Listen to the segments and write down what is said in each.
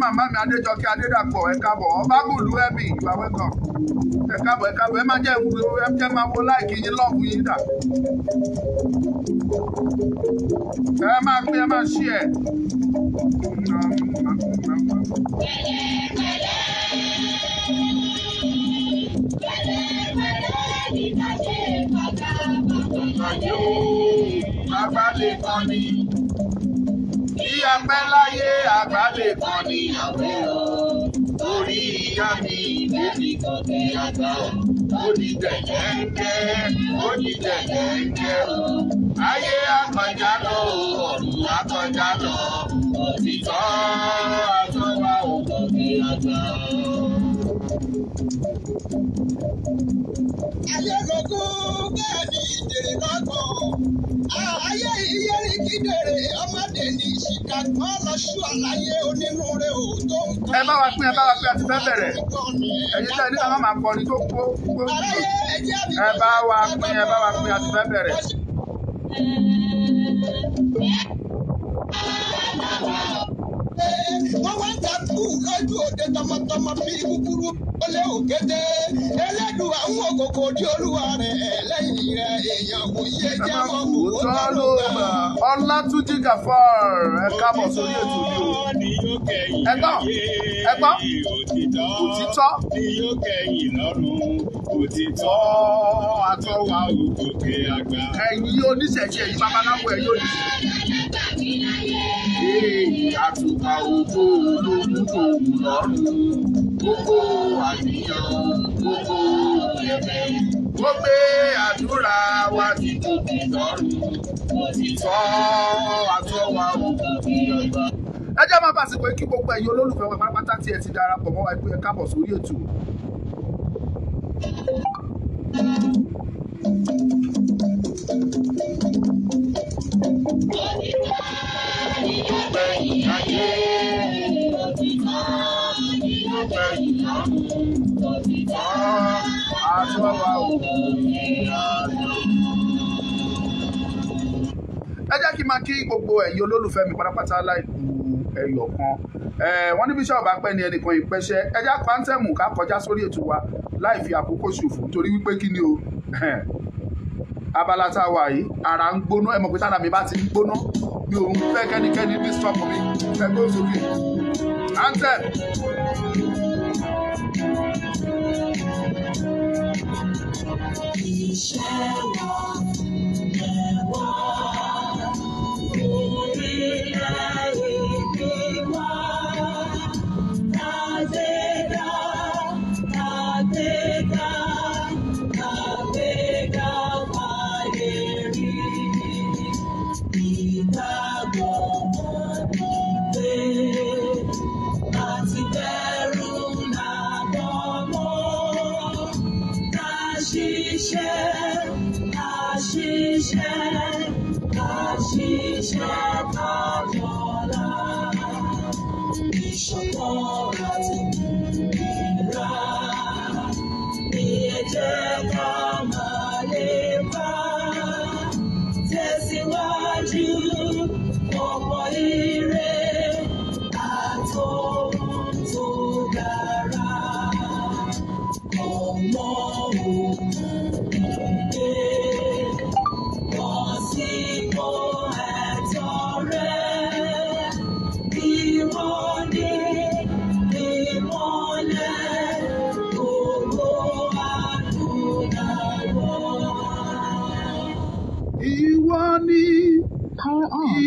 Màmá mi Adéjọkẹ́ Adédàpọ̀ ẹ káàbọ̀ Ọbágùnlú ẹ̀mí you are welcome ẹ káàbọ̀ ẹ má jẹ́ ìwúrí ẹ jẹ́ máa wo láìkì yín lọ́ọ̀bù yín dà ẹ máa pín ẹ máa ṣí ẹ. Àgbàdé kan ni apẹ́ láyé àgbàdé kan ní àwẹ̀ o orí ìyá mi bẹ́ẹ̀ni gòkè àgbà ó di tẹ̀lẹ́ńkẹ́ o ayé àkànjá lọ ọ̀run àkànjá lọ òtítọ́ àtọ́wà ò gòkè àgbà. Ayé lógún bẹ́ẹ̀ ni ìdèrè lọ́gbọ̀n ayé ìyẹ́rì kídèrè ọmọdé ní ìṣìkà kan lọ́ṣù àlàyé onínúure òótọ́ nǹkan. Ẹ bá wa pín àti fẹ́ bẹ̀rẹ̀ ẹ̀yin tẹ́ ní káwọn máa kọrin tó kó ẹ bá wa pín àti fẹ́ bẹ̀rẹ̀. Wọ́n wá ń takú lójú òde tọmọtọmọ bí kúkúrú ó lé òkété ẹlẹ́dùn àwọn òkòkò di olúwa rẹ̀ lẹ́yìn rẹ̀ èèyàn kò yé jẹ́ wọn kò tó ló gbà. Ọlátúnjí Gafar ẹ káàbọ̀ sórí ètò yìí o. ẹgbọ́n òtítọ́ ni yóò kẹ́yìn lọ́rùn òtítọ́ àtọwà òkè àgbà. ẹ̀yin oníṣẹ̀ṣe ẹ̀yin babaláwo ẹ̀yin oníṣẹ̀ṣe. àtùpà ògbó olómùkò lọ́rùn gbogbo àníyàn gbogbo ẹ̀bẹ̀ ó gbé àdúrà wa ti tóbi lọ́rùn òtítọ́ àtọwà ògbó àgbà. ẹ jẹ́ máa bàṣẹ pé kí gbogbo ẹ̀yin olólùfẹ́ wa pátápátá tí ẹ ti darapọ̀ mọ́ wa pé ẹ káàbọ̀ sórí ètò. Ẹ jẹ́ kí n máa kí gbogbo ẹ̀yin olólùfẹ́ mi pátápátá láìkú ẹyọ kan. Wọ́n ní bíṣọ̀ bá pẹ́ ni ẹnìkan ìpẹ́ṣẹ́. Ẹ jẹ́ pàǹtẹ̀mù ká kọjá sórí ètò wa láì fi àkókò ṣòfò torí wípé kí ni o. Abala tá a wà yìí ara ń gbóná ẹ mọ̀ pé tára mi bá ti ń gbóná mi ò ń fẹ́ kẹ́nikẹ́ni ní stop mi fẹ́ gbó sókè. Anthem.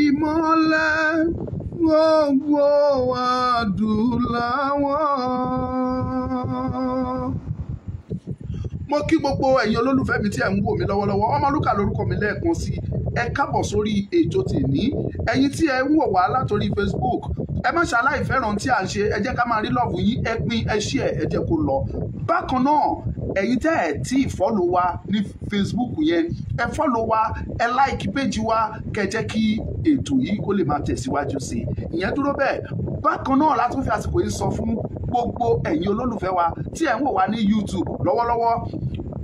Ìmọ́lẹ̀ gbogbo adúláwọ̀. Mo kí gbogbo ẹ̀yin olólùfẹ́ mi tí ẹ̀ ń wò mí lọ́wọ́lọ́wọ́. Ọmọlúkà lórúkọ mi lẹ́ẹ̀kan sí. Ẹ káàbọ̀ sórí ètò tèmi. Ẹ̀yin tí ẹ ń wò wá látòrí Facebook. Ẹ má ṣaláì fẹ́ràn tí à ń ṣe. Ẹ jẹ́ ká máa rí lọ́ọ̀bù yín. Ẹ pín ẹ share ẹ jẹ́ kó lọ. Bákan náà ẹ̀yin tẹ́ ẹ̀ tí ì fọ́lò wa ní Facebook yẹn ẹ fọ́lò wa ẹ láìkí péjì wa kẹ́ jẹ́ kí ètò yìí kó lè máa tẹ̀síwájú sí i ìyẹn dúró bẹ́ẹ̀. Bákan náà látún fi àsìkò yìí sọ fún gbogbo ẹ̀yin olólùfẹ́ wa tí ẹ̀ ń wò wá ní YouTube lọ́wọ́lọ́wọ́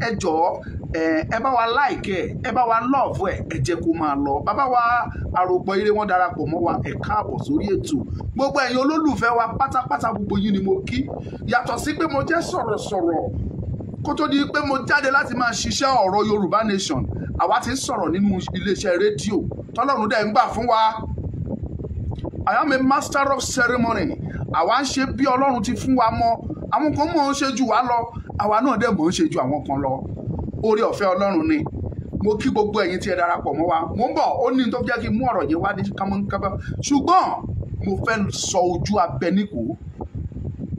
ẹ jọ̀ọ́ ẹ bá wa like ẹ bá wa love ẹ jẹ́ kó máa lọ. Bàbá wa àròpọ̀ ire wọn darapọ̀ mọ́ wa ẹ káàbọ̀ sórí ètò. Gbogbo ẹ̀yin olólùfẹ́ wa pátápátá gbogbo yín ni mo kí yàtọ̀ sí pé mo jẹ́ sọ̀rọ̀sọ̀rọ̀ kó tó di pé mo jáde láti máa ṣiṣẹ́ ọ̀rọ̀ Yorùbá Nation àwa ti ń sọ̀rọ̀ nínú iléeṣẹ́ rédíò tọ́lọ́run dẹ̀ ń gbà fún wa. I am a master of ceremony. Àwa ń ṣe bí Ọlọ́run ti fún wa mọ́. Àwọn kan mọ̀ ń ṣe jù wá lọ àwa náà dẹ̀ mọ̀ ń ṣe ju àwọn kan lọ. Oore ọ̀fẹ́ Ọlọ́run ni. Mo kí gbogbo ẹ̀yin tí ẹ darapọ̀ mọ́ wa. Mo ń bọ̀ ó ní tó jẹ́ kí n mú ọ̀rọ̀ yẹn wá ní kámọ́nkábá ṣùgbọ́n mo fẹ́ sọ ojú abẹ níkò.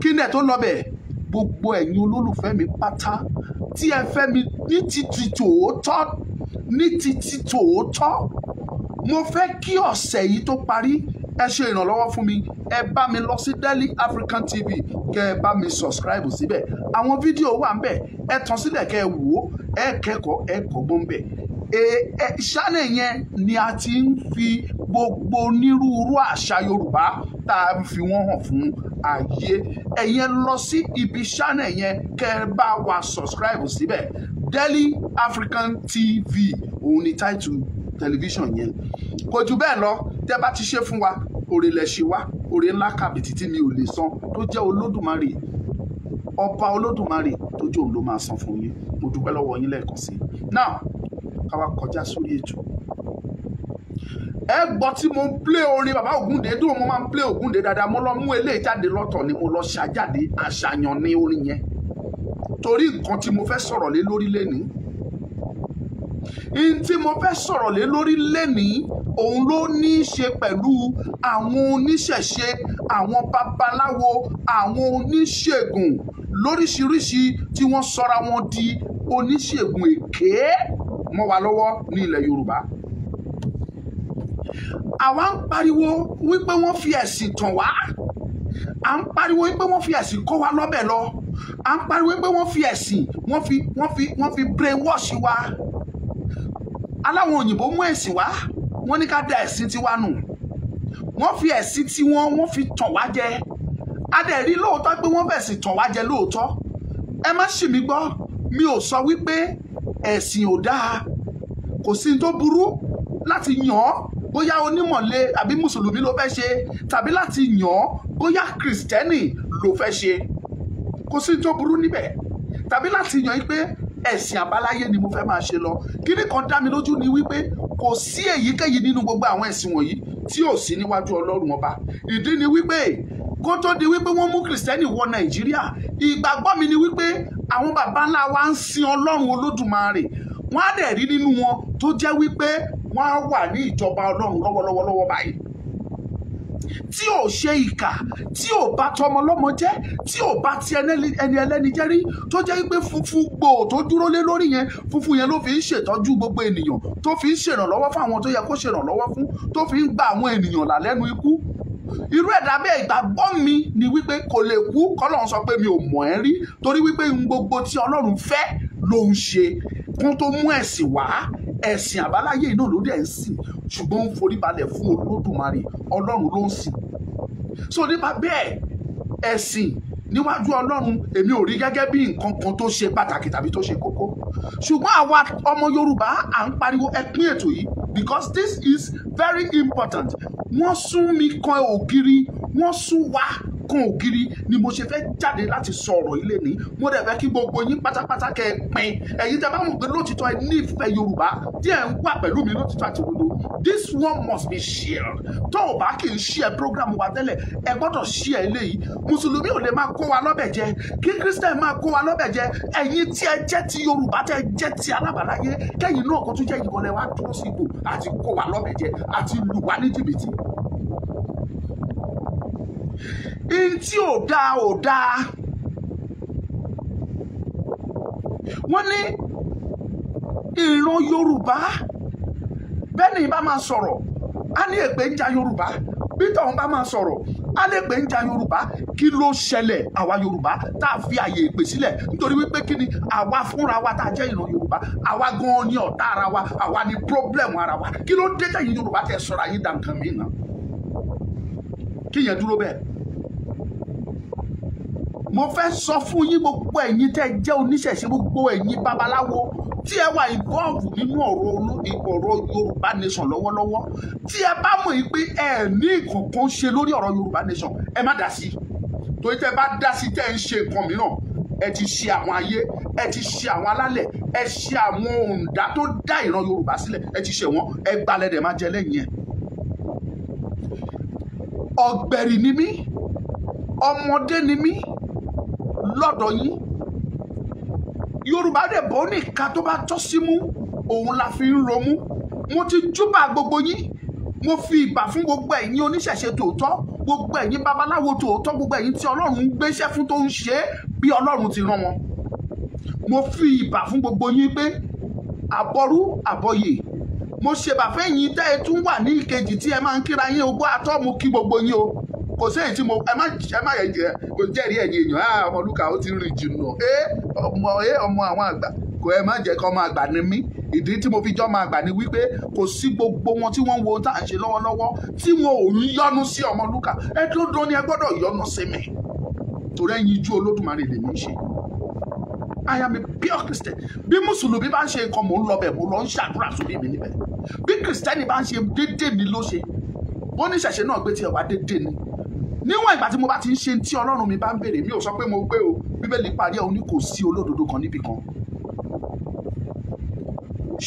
Kí ni ẹ̀ tó lọ bẹ̀? Gbogbo ẹ̀yin olólùfẹ́ mi pátá tí ẹ fẹ́ mi ní títí tòótọ́ mo fẹ́ kí ọ̀sẹ̀ yìí tó parí ẹ ṣe ìrànlọ́wọ́ fún mi ẹ bá mi lọ sí Daily African TV kẹ́ ẹ bá mi subscribe síbẹ̀ àwọn fídíò wà ń bẹ̀ ẹ tàn sílẹ̀ kẹ́ ẹ wò ó ẹ kẹ́kọ̀ọ́ ẹ kọ́gbọ́n ń bẹ̀. Channel yẹn ni a ti ń fi gbogbo onírúurú àṣà Yorùbá tá a fi wọ́n hàn fún ayé. Ẹ̀yin lọ sí ibi channel yẹn kẹ́ ẹ bá wa subscribe síbẹ̀ Daily African TV òun ni title television yẹn kò jù bẹ́ẹ̀ lọ tẹ́ bá ti ṣe fún wa oore lẹ ṣe wá oore ńlá kàbìtì tí mi ò lè san tó jẹ́ Olódùmarè, ọba Olódùmarè tó jẹ́ òun ló máa san fún yín. Mo dúpẹ́ lọ́wọ́ yín lẹ́ẹ̀kan sí. Now ká wá kọjá sórí ètò. Ẹ gbọ́ tí mo ń play orin bàbá Ògúndé, dùn mo máa ń play Ògúndé dáadáa, mo lọ mú eléyìí jáde lọ́tọ̀ ni mo lọ ṣàjáde àṣàyàn ní orin yẹn torí nǹkan tí mo fẹ́ sọ̀rọ̀ lé lórí lénìí. In tí mo fẹ́ sọ̀rọ̀ lé lórí lénìí òun ló ní í ṣe pẹ̀lú àwọn oníṣẹ̀ṣe, àwọn babaláwo, àwọn oníṣègùn lóríṣiríṣi tí wọ́n sọra wọn di oníṣègùn èké mọ́ wa lọ́wọ́ ní ilẹ̀ Yorùbá. Àwa ń pariwo wípé wọ́n fi ẹ̀sìn tàn wá, à ń pariwo wípé wọ́n fi ẹ̀sìn kó wa lọ́bẹ̀ lọ, à ń pariwo wípé wọ́n fi ẹ̀sìn wọ́n fi brainwash wa. Aláwọn òyìnbó mú ẹ̀sìn wá, wọ́n ní ká da ẹ̀sìn tiwa nù, wọ́n fi ẹ̀sìn tiwọn wọ́n fi tàn wá jẹ. A dẹ̀ rí lóòótọ́ pé wọ́n fẹ̀sìn tàn wá jẹ lóòótọ́. Ẹ má ṣì mí gbọ́, mi ò sọ wípé ẹ̀sìn ò dáa, kò sí tó burú láti yàn ọ́ bóyá onímọ̀le àbí mùsùlùmí ló fẹ́ ṣe, tàbí láti yàn ọ́ bóyá kìrìsìtẹ́nì ló fẹ́ ṣe, kò sí tó burú níbẹ̀, tàbí láti yàn pé ẹ̀sìn àbáláyé ni mo fẹ́ máa ṣe lọ. Kíní kan dá mi lójú ni wípé kò sí èyíkéyìí nínú gbogbo àwọn ẹ̀sìn wọ̀nyí tí ò sí níwájú Ọlọ́run ọba. Ìdí ni wípé kó tó di wípé wọ́n mú kìrìsìtẹ́nì wọ Nàìjíríà, ìgbàgbọ́ mi ni wípé àwọn baba ńlá wa ń sin Ọlọ́run Olódùmarè, wọ́n á dẹ̀ rí nínú wọn tó jẹ́ wípé wọ́n á wà ní ìjọba Ọlọ́run lọ́wọ́lọ́wọ́ báyìí, tí ò ṣe ìkà, tí ò bá tọmọ lọ́mọ jẹ́, tí ò bá ti ẹni ẹlẹ́ni jẹ́ rí, tó jẹ́ wípé funfun gbòò tó dúró lé lórí yẹn, funfun yẹn ló fi ń ṣètọ́jú gbogbo ènìyàn, tó fi ń ṣèrànlọ́wọ́ fún àwọn tó yẹ kó ṣèrànlọ́wọ́ fún, tó fi ń gba àwọn ènìyàn là lẹ́nu ikú. Irú ẹ̀dá bẹ́ẹ̀, ìgbàgbọ́ mi ni wípé kò lè kú k'Ọlọ́run sọ pé mi ò mọ̀ ẹ́ rí, torí wípé ohun gbogbo tí Ọlọ́run fẹ́ ló ń ṣe. Kún tó mú ẹ̀sìn wá, ẹ̀sìn àbáláyé iná ló dẹ̀ ń sìn, ṣùgbọ́n ó ń forí balẹ̀ fún Olódùmarè, Ọlọ́run ló ń sìn. So nípa bẹ́ẹ̀, ẹ̀sìn níwájú Ọlọ́run èmi ò rí gẹ́gẹ́ bí nǹkan kan tó ṣe pàtàkì tàbí tó ṣe kókó. Ṣùgbọ́n àwa ọmọ Yorùbá à ń pariwo ẹ pín ètò yìí because this is very important. Wọ́n sún mi kan ògiri, wọ́n sún wa kan ògiri ni mo ṣe fẹ́ jáde láti sọ ọ̀rọ̀ ilé ní. Mo dẹ̀ fẹ́ kí gbogbo yín pátápátá kẹ́ ẹ pín. Ẹ̀yin tẹ́ bá mọ̀ pé lótìtọ́ ẹ nífẹ̀ẹ́ Yorùbá tí ẹ ń wà pẹ̀lú mi lótìtọ́ àti òdodo. This one must be shared. Tó o bá kì í share program wa tẹ́lẹ̀, ẹ gbọ́dọ̀ share eléyìí. Mùsùlùmí ò lè máa kó wa lọ́bẹ̀ jẹ, kí Christian máa kó wa lọ́bẹ̀ jẹ. Ẹ̀yin tí ẹ jẹ́ ti Yorùbá tẹ́ ẹ jẹ́ ti alábàláyé, kẹ́yìn náà kó tún jẹ́ ìwọlẹ̀ wa dúró sí ipò àti kó wa lọ́bẹ̀ jẹ àti lù wá ní jìbìtì. In tí ò dáa ò dáa. Wọ́n ní ìran Yorùbá bẹ́ẹ̀ ni bá máa sọ̀rọ̀ á ní èpè ń ja Yorùbá, bí tọ̀hún bá máa sọ̀rọ̀ á lè pè ń ja Yorùbá. Kí ló ṣẹlẹ̀ àwa Yorùbá tá a fi àyè èpè sílẹ̀? Nítorí wípé kí ni àwa fúnra wa tá a jẹ́ ìran Yorùbá, àwa gan-an ni ọ̀tá ara wa, àwa ni problem ara wa. Kí ló dé tẹ̀yin Yorùbá tẹ̀ sọ̀rọ̀ ayé dànkan mí náà? Kí yẹn dúró bẹ́ẹ̀. Mo fẹ́ sọ fún yín gbogbo ẹ̀yin tẹ́ jẹ́ oníṣẹ̀ṣe, gbogbo ẹ̀yin babaláwo tí ẹ wà involve nínú ọ̀rọ̀ Yorùbá nation lọ́wọ́lọ́wọ́, tí ẹ bá mọ̀ yìí pé ẹ ní ìkọ̀kan ṣe lórí ọ̀rọ̀ Yorùbá nation, ẹ má dá sí. Torí tẹ́ bá dá sí tẹ́ ń ṣe nǹkan mìíràn, ẹ ti ṣe àwọn ayé, ẹ ti ṣe àwọn alálẹ̀, ẹ ṣe àwọn òǹdá tó dá ìran Yorùbá sílẹ̀, ẹ ti ṣe wọ́n, ẹ gbalẹ̀ dẹ̀ máa jẹ lẹ́yìn ẹ̀. Ọ̀gbẹ̀rì ni mí, ọmọdé ni mí lọ́dọ̀ yín. Yorùbá dẹ̀ bọ́ ní ìka tó bá tọ́ sí mú, òun la fi ń romú. Mo ti júbà gbogbo yín, mo fi ìbà fún gbogbo ẹ̀yin oníṣẹ̀ṣe tòótọ́, gbogbo ẹ̀yin babaláwo tòótọ́, gbogbo ẹ̀yin tí Ọlọ́run ń gbéṣẹ́ fún tó ń ṣe bí Ọlọ́run ti rán wọn. Mo fi ìbà fún gbogbo yín pé àbọrú àbọyè. Mo ṣèbà fẹ́yìn tẹ́ ẹ tún wà ní ìkejì tí ẹ máa ń kíra yín ogbó àtọ́, mo kí gbogbo yín o. Kò sí èyí tí mo ẹ má yẹ jẹ kò jẹ́rìí ẹ̀yin èèyàn Ọmọlúkà ó ti rìn jìnnà ọmọ àwọn àgbà kò ẹ má jẹ́ kọ́ ọmọ àgbà ni mí. Ìdí tí mo fi jọ́ ọmọ àgbà ni wípé kò sí gbogbo wọn tí wọ́n ń wo tá à ń ṣe lọ́wọ́lọ́wọ́ tí wọn ò ń yọ́nú sí Ọmọlúkà. Ẹ dandan ni ẹ gbọ́dọ̀ yọ́nú sí mi, torí ẹ̀yin jú Olódùmarè lèmi ń ṣe. I am a pure Christian. Bí Mùsùlùmí bá ń ṣe nǹkan mò ń lọ bẹ̀, mo lọ ń ṣàdúrà sórí mi níbẹ̀. Bí Kìrìsìtẹ́nì bá ń ṣe déédéé mi ló ṣe. Bó ní ṣẹ̀ṣẹ̀ náà gbé tiẹ̀ wá déédéé ni. níwọ̀n ìgbà tí mo bá ti ń ṣe tí Ọlọ́run mi bá ń béèrè, mi ò sọ pé mo gbé o, Bíbélì parí ẹ̀ ó ní kò sí olódodo kan níbì kan,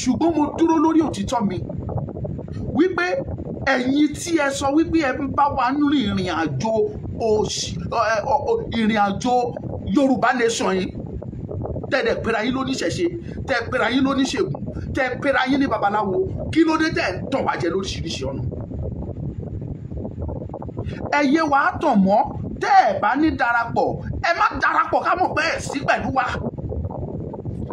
ṣùgbọ́n mo dúró lórí òtítọ́ mi wípé ẹ̀yin tí ẹ sọ wípé ẹ bá wa ń rìn ìrìn àjò Yorùbá nation yìí, tẹ́ẹ̀dẹ̀ pera yín lóníṣẹ̀ṣe, tẹ́ẹ̀ pera yín lóníṣègùn, tẹ́ẹ̀ pera yín ní babaláwo, kí ló dé tẹ́ẹ̀ ń tàn wá jẹ lóríṣiríṣi ọ̀nà? Ẹ yé wa tàn mọ́, tẹ́ ẹ bá ní darapọ̀, ẹ má darapọ̀ ká mọ̀ pé ẹ̀ sí pẹ̀lú wa.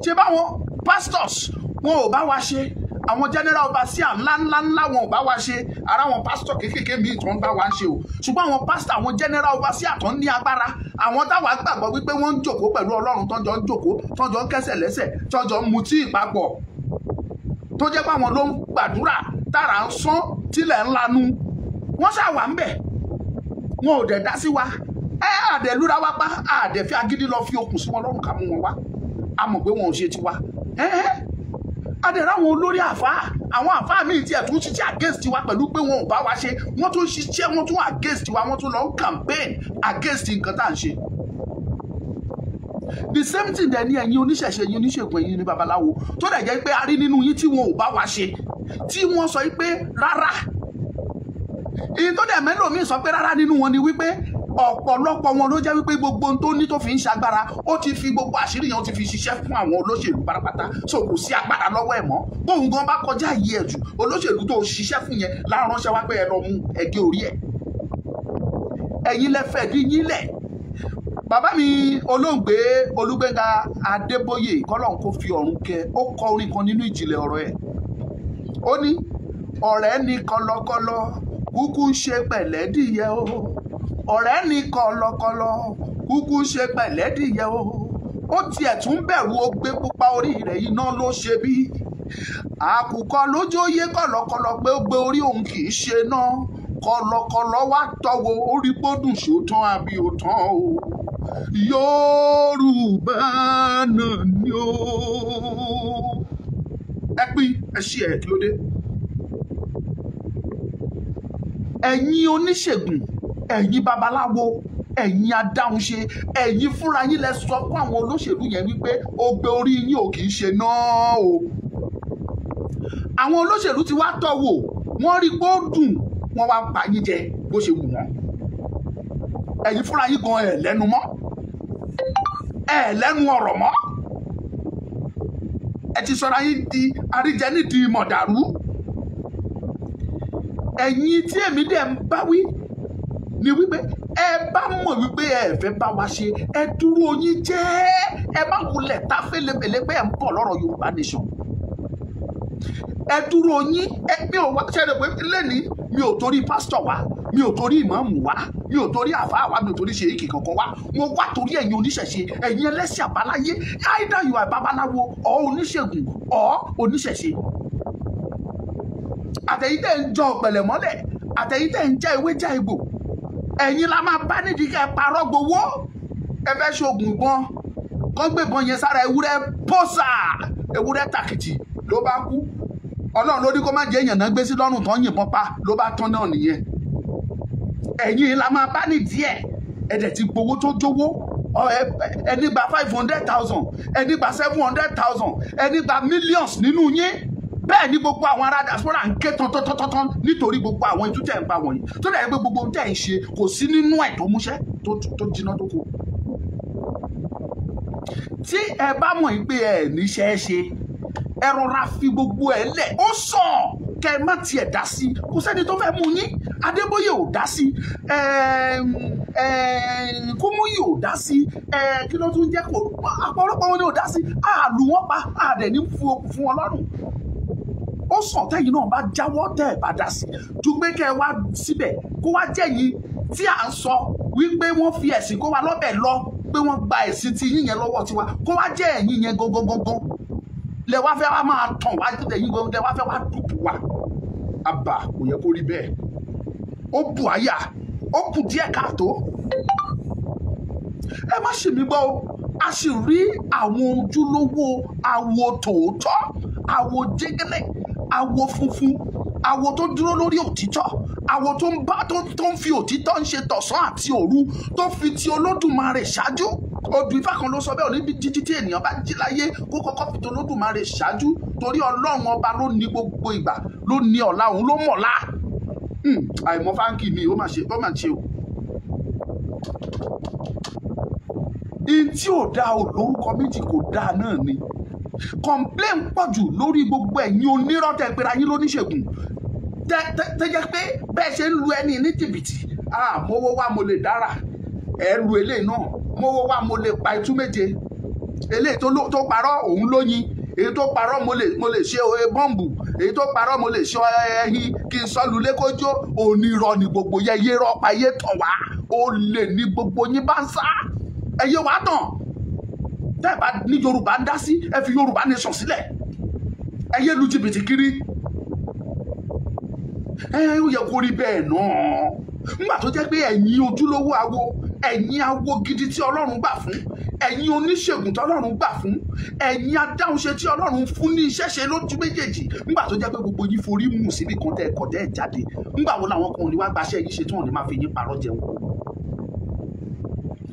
Ṣé báwọn pastors wọn ò bá wa ṣe, àwọn general overseer ńláńlá wọn ò bá wa ṣe, ara wọn pastor kéékèèké míì tó ń bá wa ṣe o, ṣùgbọ́n àwọn pastor, àwọn general overseer tó ń ní agbára, àwọn táwa gbàgbọ́ wípé wọ́n ń jòkó pẹ̀lú Ọlọ́run, tọ́jọ́ ń jòkó, tọ́jọ́ ń kẹ́sẹ̀ lẹ́sẹ̀, tọ́jọ́ ń mutí ìpapọ̀, tó jẹ́ pé àwọn ló ń gbàdúrà tára ń sán tílẹ̀ ń lanu, wọ́n ṣàwà ń bẹ̀, wọn ò dẹ̀ dá sí wa, àdẹ̀ lúra wá pa, àdẹ̀ fi agídí lọ fi okùn sí wọn lọ́rùn ká mú wọn wá, a mọ̀ pé wọn ò ṣe tiwa. Adẹ̀rẹ̀ àwọn olórí àfáà, àwọn àfáà míì tí ẹ̀ tún ṣiṣẹ́ against wa pẹ̀lú pé wọn ò bá wa ṣe, wọ́n tún ṣiṣẹ́, wọ́n tún against wa, wọ́n tún lọ campaign against nǹkan tá à ń ṣe. The same thing dẹ̀ ní ẹ̀yin oníṣẹ̀ṣe, ẹ̀yin oníṣègùn, ẹ̀yin ní babaláwo, tó dẹ̀ jẹ́ pé a rí nínú yín tí wọn ò bá wa ṣe, tí wọ́n sọ pé rárá. Èyí tó dẹ̀ mẹ́lòmíì sọ pé rárá nínú wọn ni wípé ọ̀pọ̀lọpọ̀ wọn ló jẹ́ wípé gbogbo ohun tó ní tó fi ń ṣagbára, ó ti fi gbogbo àṣírí yẹn ó ti fi ṣiṣẹ́ fún àwọn olóṣèlú pátápátá, so kò sí agbára lọ́wọ́ ẹ̀ mọ́. Bóun gan bá kọjá yìí ẹ̀ jù, olóṣèlú tó ṣiṣẹ́ fún yẹn láàránṣẹ́ wá pé ẹ lọ mú ẹgẹ́ orí ẹ̀. Ẹ̀yin lẹ́fẹ̀ẹ́ dín yín lẹ̀. Bàbá mi olóògbé Olúgbénga Adébóyè, kọ́lọ́run kó fi ọ̀run kẹ́, ó kọ orin kan nínú ìjìnlẹ̀ ọ̀rọ̀ ẹ̀. Ó ní ọ̀rẹ́ ní kọlọkọlọ kúkú ń ṣe pẹ̀lẹ́dìyẹ o, ọ̀rẹ́ ní kọlọkọlọ kúkú ń ṣe pẹ̀lẹ́dìyẹ o, ó tiẹ̀ tún bẹ̀rù ogbe pupa orí rẹ̀ iná ló ṣe bí. Àkùkọ lójóyé kọlọkọlọ pé ó gbé orí òun kì í ṣe náà, kọlọkọlọ wá tọwọ́ orí gbódùn ṣòtán àbí òtán o. Yorùbá náà ni ó. Ẹ pín ẹ ṣí ẹ kí ló dé? Ẹ̀yin oníṣègùn, ẹ̀yin babaláwo, ẹ̀yin adáhunṣe, ẹ̀yin fúnra yín lẹ sọ fún àwọn olóṣèlú yẹn wípé ogbe orí yín ò kì í ṣe náà o. Àwọn olóṣèlú ti wá tọ́ wò, wọ́n rí pé ó dùn, wọ́n wá pa yín jẹ bó ṣe wù wọ́n. Ẹ̀yin fúnra yín gan ẹ̀ lẹ́nu mọ́, ẹ̀ lẹ́nu ọ̀rọ̀ mọ́, ẹ ti sọra yín di àríjẹ nídìí mọ̀dàrú. Ẹ̀yin tí èmi dẹ̀ ń bá wí ni wípé ẹ bá mọ̀ wípé ẹ fẹ́ bá wa ṣe, ẹ dúró yín jẹ́, ẹ má wulẹ̀ tá fẹ́lẹ́fẹ́lẹ́ pé ẹ ń bọ̀ lọ́rọ̀ Yorùbá nation. Ẹ dúró yín, mi ò wá ṣẹlẹ̀ pé lẹ́ni mi ò torí pásítọ̀ wá, mi ò torí ìmáàmù wá, mi ò torí àfáà wá, mi ò torí ṣèyíkì kankan wá, mo wá torí ẹ̀yin oníṣẹ̀ṣe, ẹ̀yin ẹlẹ́sìn àbáláyé, either you are babaláwo or oníṣègùn or oníṣẹ̀ṣe. Àtẹ̀yìn tẹ̀ ń jọ ọ̀pẹ̀lẹ̀ mọ́lẹ̀, àtẹ̀yìn tẹ̀ ń jẹ́ ewé já egbò, ẹ̀yin la máa bá nídìí kẹ́ parọ́ gbowó. Ẹ fẹ́ ṣoògùn ìbọn, kọ́ gbébọn yẹn sára ewúrẹ́ pọ́sà, ewúrẹ́ tàkìtì ló bá kú. Ọlọ́run ló ní kó má jẹ́ èèyàn náà gbé sí lọ́rùn tán yìnbọn pa, ló bá tán náà nìyẹn. Ẹ̀yin la máa bá nídìí ẹ̀, ẹ̀dẹ̀ ti gbowó tó jówó, ẹni gba 500,000, ẹni gba 700,000, ẹni gba millions nínú yín. Bẹ́ẹ̀ ni gbogbo àwọn ará diaspora ń ké tán nítorí gbogbo àwọn ìtútẹ̀ ń pa wọ̀nyí, tó dẹ̀ pé gbogbo ohun tẹ̀ ń ṣe kò sí nínú ẹ̀ tó múṣẹ́ tó jiná tó kù. Tí ẹ bá mọ̀ pé ẹ níṣẹ́ ṣe, ẹ rọra fi gbogbo ẹ lẹ̀, ó sàn kẹ ẹ má tiẹ̀ dá sí, kò sẹ́ni tó fẹ́ mú yín. Adébóyè ò dá sí, Kúmúyì ò dá sí, kí ló tún jẹ́ kó ọ̀pọ̀lọpọ̀ wọn ni ò dá sí, àlù wọn pa, àdẹ̀ ní fún Ọlọ́run. Ó sàn tẹ́yìn náà bá jáwọ́ tẹ́ ẹ̀ bá dá sí, ju pé kẹ́ ẹ wá síbẹ̀ kó wá jẹ́ yín tí à ń sọ wípé wọ́n fi ẹ̀sìn kó wa lọ́bẹ̀ lọ, pé wọ́n gba ẹ̀sìn ti yín yẹn lọ́wọ́ tiwa, kó wá jẹ́ ẹ̀yin yẹn gangan lẹ wá fẹ́ wá máa tàn wá ẹ̀yin gangan lẹ wá fẹ́ wá dùbù wa. Àbà kò yẹ kó rí bẹ́ẹ̀, ó bù àyà, ó kù díẹ̀ káàtó. Ẹ má ṣe mí gbọ́ o, a sì rí àwọn ojúlówó awo tòótọ́, awo jégélé, awo funfun àwo tó dúró lórí òtítọ́, àwo tó ń fi òtítọ́ ń ṣe tọ̀sán àti òru, tó fi ti Olódùmarè ṣáájú. Odù Ifá kan ló sọ bẹ́ẹ̀, òní jíjí tí ènìyàn bá jí láyé kó kọ́kọ́ fi ti Olódùmarè ṣáájú, torí Ọlọ́run ọba ló ní gbogbo ìgbà, ló ní ọ̀la, òun ló mọ̀la. Àìmọ̀ fáńkì mi ó mà ṣe o. In tí ò dáa ò lórúkọ méjì kò dáa náà ni. Complain pọ̀jù lórí gbogbo ẹ̀yin onírọ́ tẹ́ pera yín lóníṣègùn. Tẹ́ jẹ́ pé bẹ́ẹ̀ ṣe ń lu ẹni ní jìbìtì. Mówó wá mo lè dára. Ẹ lu eléyìí náà. Mówó wá mo lè pa itú méje. Eléyìí tó parọ́ òun lóyin. Èyí tó parọ́ mo lè ṣe bọ́ǹbù. Èyí tó parọ́ mo lè ṣe ẹyin kí n sọ́lu lékójó. Onírọ́ ni gbogbo yẹ yé rọ́pa yé tàn wá. Olè ní gbogbo yín bá ń sá. Ẹ yé wá tàn. Tẹ́ bá ní Yorùbá ń dá sí, ẹ fi Yorùbá nation sílẹ̀. Ẹ yé lu jìbìtì kiri. Ó yẹ kó rí bẹ́ẹ̀ náà. Nígbà tó jẹ́ pé ẹ̀yin ojúlówó awo, ẹ̀yin awo gidi tí Ọlọ́run gbà fún, ẹ̀yin oníṣègùn tí Ọlọ́run gbà fún, ẹ̀yin adáhunṣe tí Ọlọ́run fún ní iṣẹ́ ṣe lójú méjèèjì. Nígbà tó jẹ́ pé gbogbo yín forí mù síbi kan tẹ́ ẹ̀kọ́ tẹ́ ẹ̀ jáde. Nígbà wo làwọn kan ò ní wá gbaṣẹ́ yìí ṣe tí wọ́n ní máa fi yín parọ́ jẹun.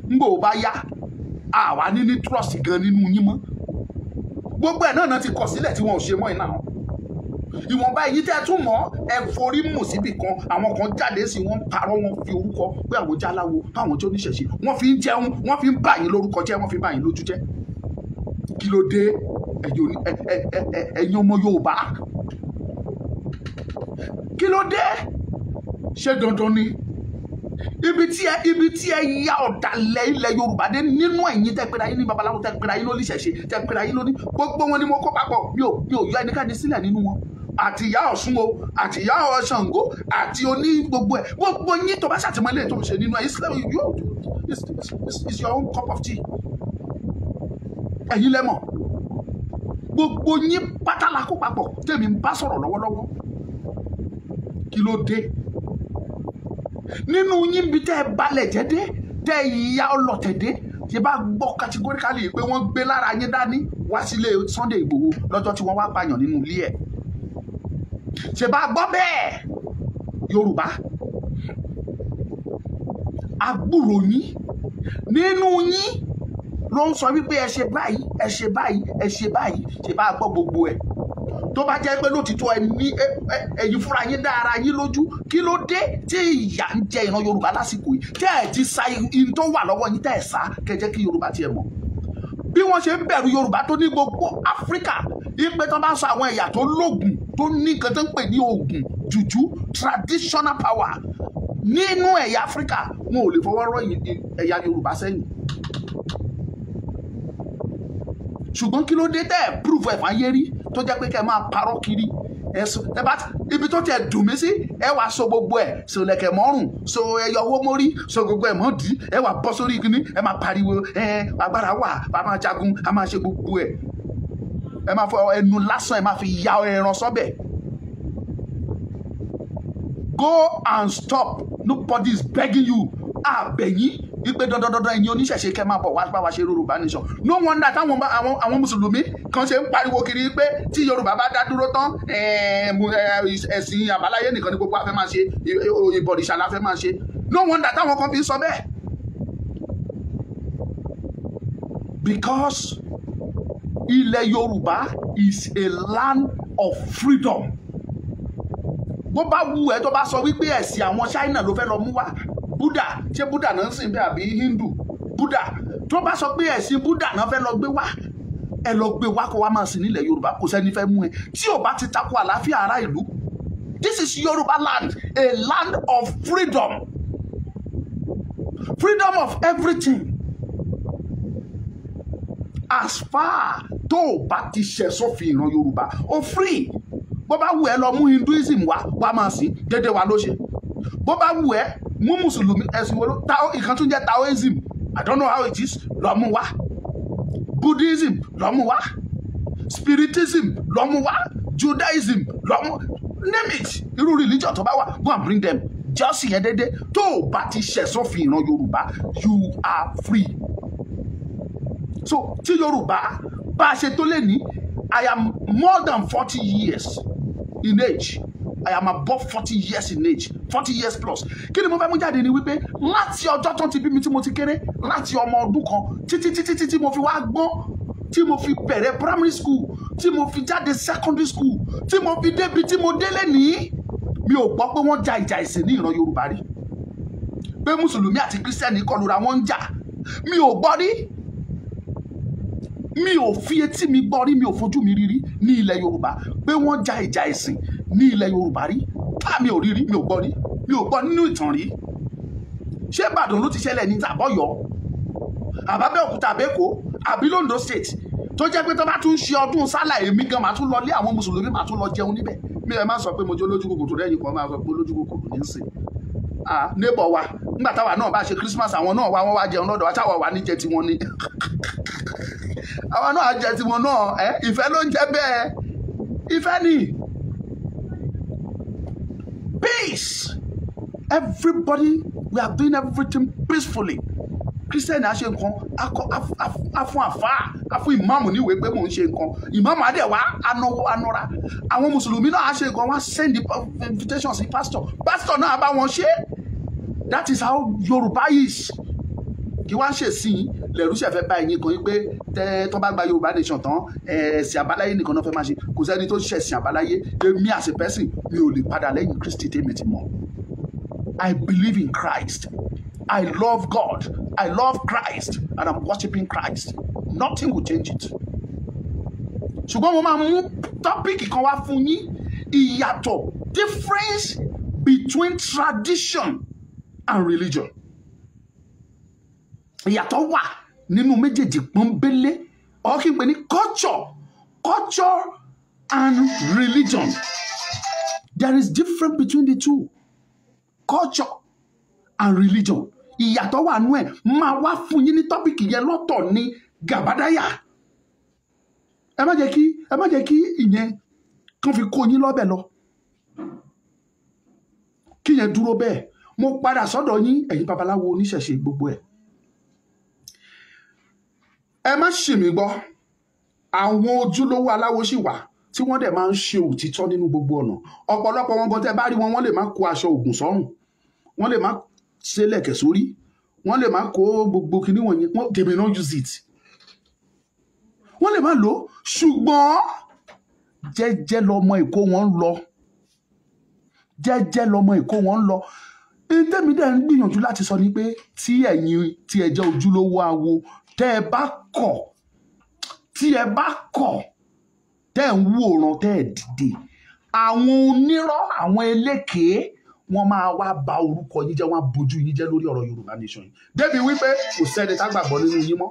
Nígbà ó bá yá, àwa ní trust gan nínú yín mọ́. Gbogbo ẹ̀ náà ti kọ̀ sílẹ̀ tí wọn ò ṣe mọ́ iná. Ìwọ̀nba èyí tẹ́ tún mọ́ ẹ forí mù síbì kan, àwọn kan jáde sí wọn parọ́, wọn fi orúkọ pé àwọn jáláwo, àwọn tó níṣẹ̀ṣe, wọ́n fi ń jẹun, wọ́n fi ń bà yín lórúkọ jẹ́, wọ́n fi ń bà yín lójú jẹ́. Kí ló dé ẹ̀yin ọmọ Yorùbá? Kí ló dé? Ṣé dandan ni? Ibi tí ẹ ya ọ̀dàlẹ̀ ilẹ̀ Yorùbá dé nínú ẹ̀yin tẹ́ pera yín ní babaláwo, tẹ́ pera yín lóníṣẹ̀ṣe, tẹ́ pera yín lóní, gbogbo wọn ni mo kó papọ̀. Mi ò yọ ẹnikẹ́ni sílẹ̀ nínú wọn. Àti ìyá Ọ̀ṣun o, àti ìyá Ṣàngó, àti oní gbogbo ẹ̀. Gbogbo yín tó bá ṣàtìmọ́lé tó ń ṣe nínú ẹ̀, it's your own cup of tea. Ẹ̀yin lẹ́mọ̀. Gbogbo yín pátá la kó papọ̀ tèmi ń bá sọ̀rọ̀ lọ́wọ́lọ́wọ́. Kí ló dé? Nínú yín bí tẹ́ ẹ balẹ̀ jẹ́ dé, tẹ́ ẹ ya ọlọ́tẹ̀ dé, tí bá gbọ́ categorically pé wọ́n gbé lára yín dání wá sílé Sunday Igboho lọ́jọ́ tí wọ́n wá pààyàn nínú ilé ẹ̀. Ṣé bá gbọ́ bẹ́ẹ̀? Yorùbá àbúrò yín nínú yín ló ń sọ wípé ẹ ṣe báyìí, ẹ ṣe báyìí, ẹ ṣe báyìí. Ṣé bá gbọ́ gbogbo ẹ̀? Tó bá jẹ́ pé lótìtọ́ ẹ̀yin fúnra yín dá ara yín lójú, kí ló dé tí ìyà ń jẹ ìran Yorùbá lásìkò yìí? Tẹ́ ẹ̀ ti sa in tó wà lọ́wọ́ yín, tẹ́ ẹ̀ sá kẹjẹ́ kí Yorùbá tiẹ̀ mọ̀. Bí wọ́n ṣe ń bẹ̀rù Yorùbá tó ní gbogbo Áfíríkà, ìpè tó bá sọ àwọn ẹ̀yà tó lóògùn, tó ní nǹkan tó ń pè ní oògùn, jùjú, traditional power nínú ẹ̀yà Áfíríkà, wọn ò lè fọwọ́ rọ́ ẹ̀yà Yorùbá sẹ́yìn. Ṣùgbọ́n kí ló dé tẹ́ ẹ̀ prove ẹ̀fọn ayé rí tó jẹ́ pé kẹ́ ẹ máa parọ́ kiri? Ẹ bá ibi tó tẹ̀ dùn mí sí, ẹ wá so gbogbo ẹ̀, so lẹ̀kẹ̀ mọ́rùn, so ẹyọ owó mórí, so gbogbo ẹ̀ mọ́ dì, ẹ wá bọ́ sórí kíní, ẹ máa pariwo agbára wà, a máa jagun, a máa ṣe gbogbo ẹ̀. Ẹ máa fọ ẹnu lásán, ẹ máa fi ya ẹran sọ́bẹ̀. Go and stop. Nobody is begging you. Àbẹ̀yìn wípé dandandandan ẹ̀yin oníṣẹ̀ṣe kẹ́ máa bọ̀ wá bá wa ṣe Yorùbá nation. No wonder táwọn àwọn mùsùlùmí kan ṣe ń pariwo kiri pé tí Yorùbá bá dá dúró tán ẹ̀sìn àbáláyé nìkan ni gbogbo afẹ́ máa ṣe, ìbọ̀rìṣà la fẹ́ máa ṣe. No wonder táwọn kan fi ń sọ bẹ́ẹ̀. Because ilẹ̀ Yorùbá is a land of freedom. Bó bá wù ẹ́ tó bá sọ wípé ẹ̀sìn àwọn China ló fẹ́ lọ mú wá, Buddha, ṣé Buddha náà ń sìn bẹ́ẹ̀ àbí Hindu? Buddha tó bá sọ pé ẹ̀sìn Buddha náà fẹ́ lọ gbé wá, ẹ lọ gbé wá kó wá máa sìn nílẹ̀ Yorùbá, kò sẹ́ni fẹ́ mú ẹ tí ò bá ti tako àlàáfíà ará ìlú. This is Yoruba land, a land of freedom, freedom of everything. As far tó o bá ti ṣẹ̀ sófin ìran Yorùbá, o free. Bó bá wù ẹ́ lọ mú Hinduism wá máa sìn, dédé wa ló ṣe. Bó bá wù ẹ́ mú Mùsùlùmí ẹ̀sìn wo ló ìkan tún jẹ́ Taoism, I don't know how it is, lọ mú wá. Buddhism lọ mú wá. Spiritism lọ mú wá. Judaism lọ mú, name it, irú religion tó bá wà, go and bring them. Just yẹn dédé tó o bá ti ṣẹ̀ sófin ìran Yorùbá, you are free. So tí Yorùbá bá a ṣe tó lè ní, I am more than 40 years in age. I am above 40 years in age, 40 years plus. Kí ni mo fẹ́ mú jáde ni wípé láti ọjọ́ tó ti bí mi tí mo ti kéré, láti ọmọ ọdún kan títí tí mo fi wá gbọ́n, tí mo fi bẹ̀rẹ̀ primary school, tí mo fi jáde secondary school, tí mo fi débi tí mo délé ní, mi ò gbọ́ pé wọ́n ja ìjà ẹ̀sìn ní ìran Yorùbá rí. Pé Mùsùlùmí àti Kírísítẹ́nì kọlura wọn ń jà. Mi ò gbọ́ rí. Mi ò fi etí mi gbọ́ rí, mi ò fojú mi rírí ní ilẹ̀ Yorùbá pé wọ́n ja ìjà ẹ̀sìn ní ilẹ̀ Yorùbá rí. Mi ò rí rí, mi ò gbọ́ rí, mi ò gbọ́ nínú ìtàn rí. Ṣé Ìbàdàn ló ti ṣẹlẹ̀ ní tàbọ̀yọ́? Àbábẹ́òkúta àbẹ́kọ́ àbí l'Ondo State tó jẹ́ pé tó bá tún ṣe ọdún sálà èmi gan máa tún lọ lé àwọn Mùsùlùmí máa tún lọ jẹun níbẹ̀. Mi ẹ má sọ pé mo jẹ́ olójú kòkòrò lẹ́yìn kan máa sọ pé olójú kòkòrò ní í sè. Neighbor wa nígbà táwa náà bá ṣe Christmas àwọn náà wá wọ́n wá jẹun lọ́dọ̀ wa táwa wà ní jẹ tiwọn ni. Àwọn náà jẹ tiwọn náà ìfẹ́ ló ń jẹ bẹ́ẹ̀. Ìfẹ́ ni. Peace. Everybody, we are doing everything peacefully. Christian á ṣe nǹkan á fún àfáà á fún ìmáàmù níwèé pé mò ń ṣe nǹkan. Ìmáàmù á dẹ̀ wá anáwó anúra. Àwọn Mùsùlùmí náà á ṣe nǹkan wọ́n send the invitation sí pastor. Pastor náà bá wọn ṣe. That is how Yorùbá is. Kí wá ń ṣe sí lẹ́rú ṣẹ̀fẹ̀ bá ẹ̀yin kan pé tẹ́ tó bá gba Yorùbá nation tán ẹ̀sìn àbáláyé nìkan náà fẹ́ máa ṣe. Kò sẹ́ni tó ṣe ẹ̀sìn àbáláyé. Èmi as a person mi ò lè padà lẹ́yìn Kristi tèmi ti mọ̀. I believe in Christ. I love God. I love Christ. And I'm worshiping Christ. Nothing will change it. Ṣùgbọ́n mo máa mú tọ́pìkì kan wá fún yín. Ìyàtọ̀, difference between tradition and religion. Ìyàtọ̀ wà nínú méjèèjì pọ́nbélé. Ó kí n pè ní culture and religion. There is difference between the two. Culture and religion. Ìyàtọ̀ wà nú ẹ̀ máa wá fún yín ní tọ́pìkì yẹn lọ́tọ̀ ní gàbádáyà. Ẹ má jẹ́ kí ìyẹn kan fi kó yín lọ́bẹ̀ lọ. Kí yẹn dúró bẹ́ẹ̀. Mo padà sọ́dọ̀ yín ẹ̀yin babaláwo oníṣẹ̀ṣe gbogbo ẹ̀. Ẹ má ṣì mí gbọ́. Àwọn ojúlówó aláwo sì wà tí wọ́n dẹ̀ máa ń ṣe òtítọ́ nínú gbogbo ọ̀nà. Ọ̀pọ̀lọpọ̀ wọn gan tẹ́ bá rí wọn, wọ́n lè má kó aṣọ ògùn sọ́rùn. Wọ́n lè má ṣe lẹ̀kẹ̀ sórí. Wọ́n lè má kó gbogbo kinní wọ̀nyí. They may not use it. Wọ́n lè má lò. Ṣùgbọ́n jẹ́jẹ́ lọmọ Èkó wọn ń lọ. Jẹ́jẹ́ lọmọ Èkó wọn ń lọ. Tẹ́mi dẹ̀ ń gbìyànjú láti sọ ni pé tí ẹ̀yin tí ẹ jẹ́ ojúlówó awo tẹ́ ẹ bá kọ̀ tẹ́ ẹ ń wòran tẹ́ ẹ dìde, àwọn onírọ́ àwọn elékèé wọ́n máa wá ba orúkọ yín jẹ́, wọ́n á bojú yín jẹ́ lórí ọ̀rọ̀ Yorùbá nation yìí. Débi wípé kò sẹ́ni tá gbàgbọ́ nínú yín mọ́.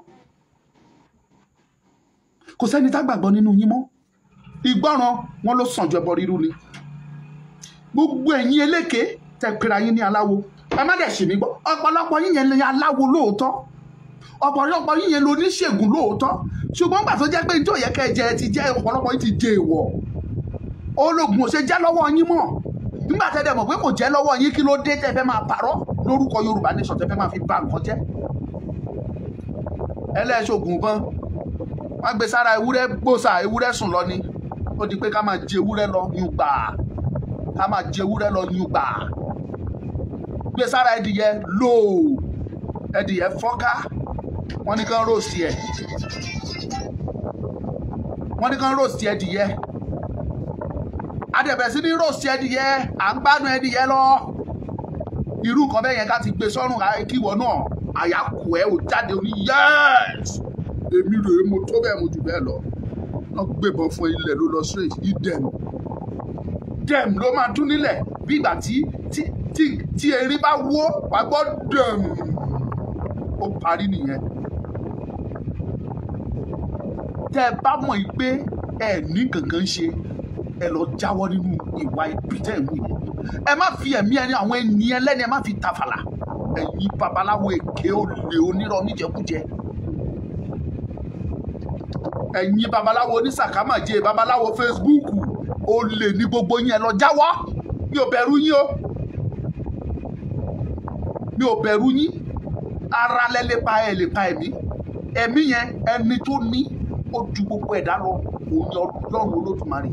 Kò sẹ́ni tá gbàgbọ́ nínú yín mọ́. Ìgbọràn wọn ló sàn ju ẹbọ rírú ni. Gbogbo ẹ̀yin elékèé tẹ́ pera yín ní aláwo. Ẹ má dẹ̀ ṣì mí gbọ́. Ọ̀pọ̀lọpọ̀ yín yẹn lè aláwo lóòótọ́. Ọ̀pọ̀lọpọ̀ yín yẹn lo oníṣègùn lóòótọ́. Ṣùgbọ́n gbà tó jẹ́ pé nítorí yẹ kẹ́ ẹ jẹ ti jẹ́ ọ̀pọ̀lọpọ̀ yín ti jẹ èèwọ̀. Ológun ò ṣe jẹ́ lọ́wọ́ yín mọ́. Nígbà tẹ́ dẹ̀ mọ̀ pé kò jẹ́ lọ́wọ́ yín, kí ló dé tẹ́ fẹ́ máa parọ́ lórúkọ Yorùbá nation tẹ́ fẹ́ máa fi bà nǹkan jẹ́. Ẹlẹ́ṣọ̀gùn gan wọ́n gbé sára ewúrẹ́ gbòòsà ewúrẹ́ sùn lọ ni. Ó di pé ká máa jẹ ewúrẹ́ lọ yùgbà. Ká máa jẹ ewúrẹ́ lọ yùgbà. Gbé sára ẹdìyẹ lóò. Ẹdìyẹ fọ́ká. Wọ́n ní kán roast ẹ̀. Wọ́n ní kán roast ẹdìyẹ. Adẹ̀bẹ̀ sí ní roast ẹdìyẹ. À ń gbádùn ẹdìyẹ lọ. Irú nǹkan bẹ́ẹ̀ yẹn ká ti gbé sọ́rùn kíwọ náà. Àyàkù ẹ̀ ò jáde ó ní yes. Èmi rèé mo tó bẹ́ẹ̀ mo jù bẹ́ẹ̀ lọ. Wọ́n gbébọn fún ilẹ̀ ló lọ straight. Dem ló máa dún nílẹ̀ bí ìgbà tí erin bá wó wàá gbọ́ dem. Ó parí nìyẹn. Tẹ́ ẹ bá mọ̀ yìí pé ẹ ní kankan ṣe, ẹ lọ jáwọ́ nínú ìwà ibi tẹ́ ẹ ń wù yìí. Ẹ má fi ẹ̀mí ẹni àwọn ẹni ẹlẹ́ni ẹ má fi tàfàlà. Ẹ̀yin babaláwo èké olè onírọ́ oníjẹkújẹ. Ẹ̀yin babaláwo onísàkámàjẹ, babaláwo Facebook, olè ní gbogbo yín, ẹ lọ jáwọ́. Mi ò bẹ̀rù yín o. Mi ò bẹ̀rù yín. Ara lẹ lè pa ẹ lè pa ẹ̀mí. Ẹ̀mí yẹn ẹni tó ní ó ju gbogbo ẹ̀dá lọ. Òun ni Ọlọ́run Olódùmarè.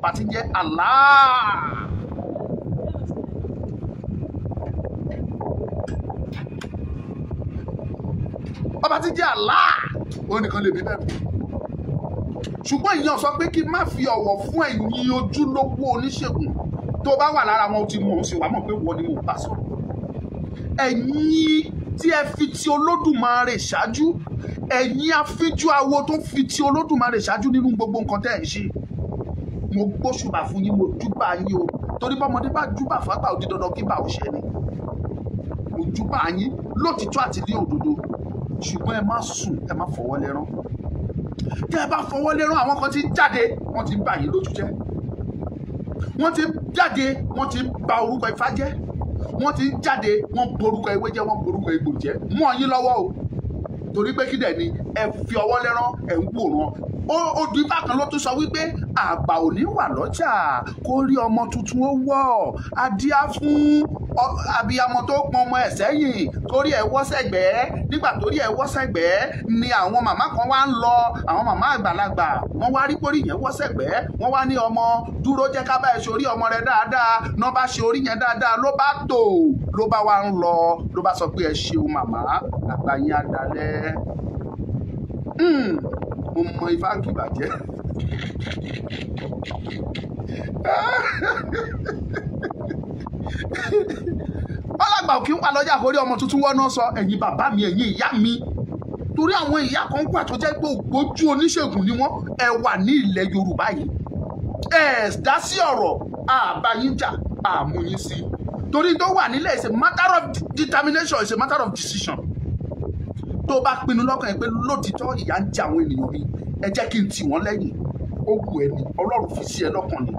Pàtí jẹ́ Allah. ọba tí jẹ́ Allah ó nìkan lè bí bẹ̀rù. Ṣùgbọ́n ìyẹn sọ pé kí n má fi ọ̀wọ̀ fún ẹ̀yin ojúlówó oníṣègùn tó bá wà lára wọn ti mọ̀ ọ́n sì wá mọ̀ pé wọ́n ni mo bá sọ̀rọ̀. Ẹ̀yin tí ẹ fi ti Olódùmarè ṣáájú, ẹ̀yin afíjú awo tó fi ti Olódùmarè ṣáájú nínú gbogbo nǹkan tẹ́ ẹ̀ ń ṣe, mo gbóṣùbà fún yín, mo júbà yín o, torí bọ́mọdé bá júbà fágbà ó di dandan kí bá ò ṣẹ ni. Mo júbà yín lótìtọ́ àti ní òdodo, ṣùgbọ́n ẹ má sùn, ẹ má fọwọ́ lẹ́rán. Tẹ́ ẹ bá fọwọ́ lẹ́rán, àwọn kan ti jáde, wọ́n ti ń bà yín lójú jẹ́. Wọ́n ti jáde, wọ́n ti bà orúkọ Ifá jẹ́. Wọ́n ti jáde, wọ́n borúkọ ewé jẹ́, wọ́n borúkọ egbò jẹ́. Mọ́ yín lọ́wọ́ o, torí pé kí dẹ̀ ni ẹ fi ọwọ́ lẹ́rán, ẹ ń wòran. Odi bákan ló tún sọ wípé àgbà ò ní wà lọ́jà kó rí ọmọ tuntun ó wọ̀, adíá fún abiyamọ tó pọn ọmọ ẹ̀ sẹ́yìn torí ẹ̀ wọ́ sẹ́gbẹ̀ẹ́. Nígbà torí ẹ̀ wọ́ sẹ́gbẹ̀ẹ́ ni àwọn màmá kan wá ń lọ, àwọn màmá àgbàlagbà wọ́n wá rí pórí yẹn wọ́ sẹ́gbẹ̀ẹ́, wọ́n wá ní ọmọ dúró jẹ́ ká bá ẹ ṣorí ọmọ rẹ dáadáa, náà bá ṣe orí yẹn dáadáa ló bá tò, ló bá wá ń lọ, ló bá sọ pé ẹ ṣeun màmá, àgbà yín á dalẹ̀. Mo mọ Ifá kì bàjẹ́. Ọlọ́gbà òkè ń wà lọ́jà kórí ọmọ tuntun wọ́n náà sọ, ẹ̀yin bàbá mi, ẹ̀yin ìyá mi, torí àwọn ìyá kan wà tó jẹ́ pé ògbójú oníṣègùn ni wọ́n. Ẹ wà ní ilẹ̀ Yorùbá yìí, ẹ dá sí ọ̀rọ̀ àbáyínjà àmúyín sí, torí tó wà nílẹ̀ is a matter of determination, is a matter of decision. Tó bá pinnu lọ́kàn yẹn pé lótìtọ́ ìyà ń jẹ àwọn ènìyàn mi, ẹ jẹ́ kí n tì wọ́n lẹ́yìn, ó wù ẹ́ ni, Ọlọ́run fi sí ẹ lọ́kàn ni.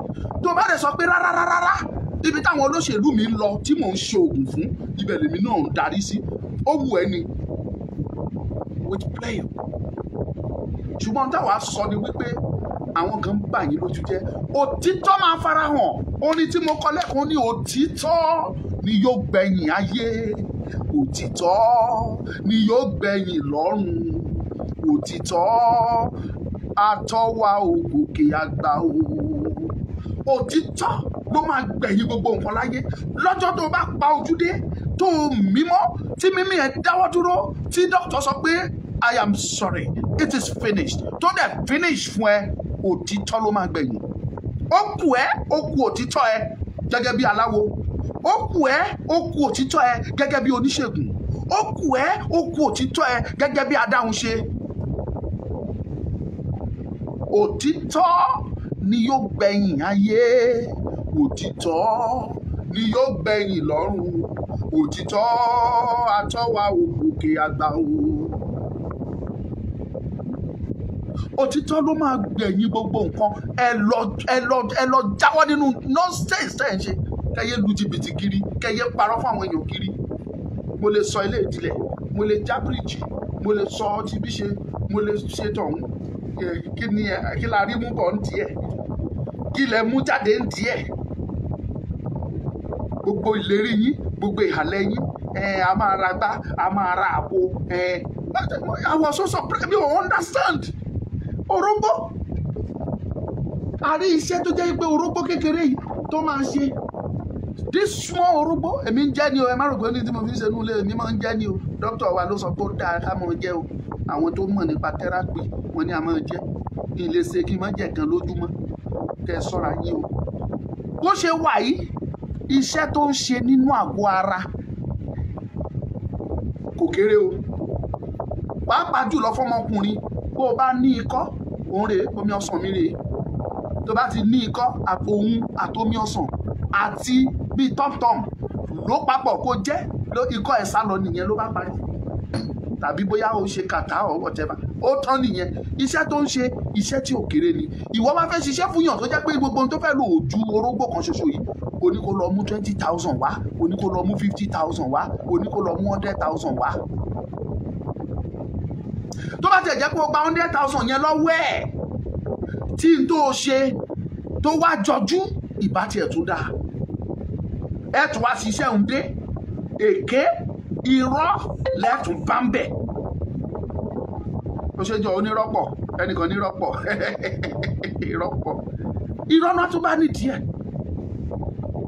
Tó bá dẹ̀ sọ pé rárá ibi táwọn olóṣèlú mi ń lọ tí mò ń ṣe oògùn fún, ibẹ̀ lèmi náà ń darí sí, ó wù ẹ́ ni, which play. Ṣùgbọ́n táwa sọ ni wípé àwọn kan bà yín lójú jẹ́, òtítọ́ máa farahàn. Orin tí mo kọ lẹ́kọ̀ọ́ ní òtítọ́ ni yóò gbẹ̀yìn ayé, òtítọ́ ni yóò gbẹ̀yìn lọ́run, òtítọ́ àtọ́wà ògòkè àgbà o. Òtítọ́ ló máa gbẹ̀yìn gbogbo nǹkan láyé. Lọ́jọ́ tó bá pa ojú dé tó mímọ́ tí mímí ẹ̀ dáwọ́ dúró, tí dókítà sọ pé I am sorry, it is finished, tó dẹ̀ finish fún ẹ, òtítọ́ ló máa gbẹ̀yìn. Ó kù ẹ́, ó kù òtítọ́ ẹ gẹ́gẹ́ bí aláwo, ó kù ẹ́, ó kù òtítọ́ ẹ gẹ́gẹ́ bí oníṣègùn, ó kù ẹ́, ó kù òtítọ́ ẹ gẹ́gẹ́ bí adáhunṣe. Òtítọ́ ni yóò gbẹ̀yìn ayé, òtítọ́ ni yóò gbẹ̀yìn lọ́run, òtítọ́ àtọ́wà ògòkè àgbà o. Òtítọ́ ló máa gbẹ̀yìn gbogbo nǹkan. Ẹ lọ jáwọ́ nínú nonsense tẹ́ ẹ̀ ń ṣe. Kẹ́yẹ lu jìbìtì kiri, kẹ́yẹ parọ́ fún àwọn èèyàn kiri. Mo lè sọ ilé ìdílé, mo lè já bíríìjì, mo lè sọ ọtí bí ṣe, mo lè ṣe tọ̀hún. Kí la rí mú bọ̀ ń díẹ̀, kí lẹ mú jáde ń díẹ̀. Gbogbo ìlérí yín, gbogbo ìhàlẹ̀ yín, a máa ra gbá, a máa ra àpò. Àwọn sọ́sọ́ mi ò understand. Orógbó, a rí iṣẹ́ tó jẹ́ pé orógbó kékeré yìí tó máa ṣe. This small orógbó, èmi ń jẹ́ ni o, ẹ má rò pé ní tí mo fi ń ṣe nílé èmi máa ń jẹ́ ni o. Dókítà wa ló sọ pé ó dáa ká máa jẹ́ o. Àwọn tó mọ̀ nípa tẹ́rápì wọ́n ní a máa jẹ́. Kí n lè ṣe kí n má jẹ̀ kan lójúmọ́. Kẹ́ ẹ ṣọ́ra yín o. Bó ṣe wà yìí, iṣẹ́ tó ń ṣe nínú àgọ́ ara kò kéré o. Pàápàá jùlọ fọ́mọkùnrin, bó o bá ní ikọ́, òun rèé, omi ọsàn mi rèé. Tó bá ti ní ikọ́, àpò òun àtomi ọsàn àti bíi tọ́mtọ́m ló papọ̀ kó jẹ́, ikọ́ ẹ̀ sá lọ nìyẹn ló bá parí. Tàbí bóyá o ṣe kàtá or whatever, ó tán nìyẹn. Iṣẹ́ tó ń ṣe, iṣẹ́ tí ò kéré ni. Ìwọ bá fẹ́ ṣiṣẹ́ fún yàn tó jẹ́ pé gbogbo ohun tó fẹ́ lò ó ju orógbó kan ṣoṣo yìí, o ní kó lọ mú 20,000 wá, o ní kó lọ mú 50,000 wá, o ní kó lọ mú 100,000 wá. Tó bá tẹ̀ jẹ́ pé o gba 100,000 yẹn lọ́wọ́ ẹ̀, tí n tó ṣe tó wá jọjú, ìbá tiẹ̀ tún dáa. Ẹ tún wá ṣiṣẹ́ òun dé, èké, irọ́ lẹ́tùn bá ń bẹ̀. Ó ṣe jọ onírọ́pọ̀, ẹnìkan nírọ́pọ̀, ìrọ́pọ̀. Irọ́ náà tún bá nídìí ẹ̀.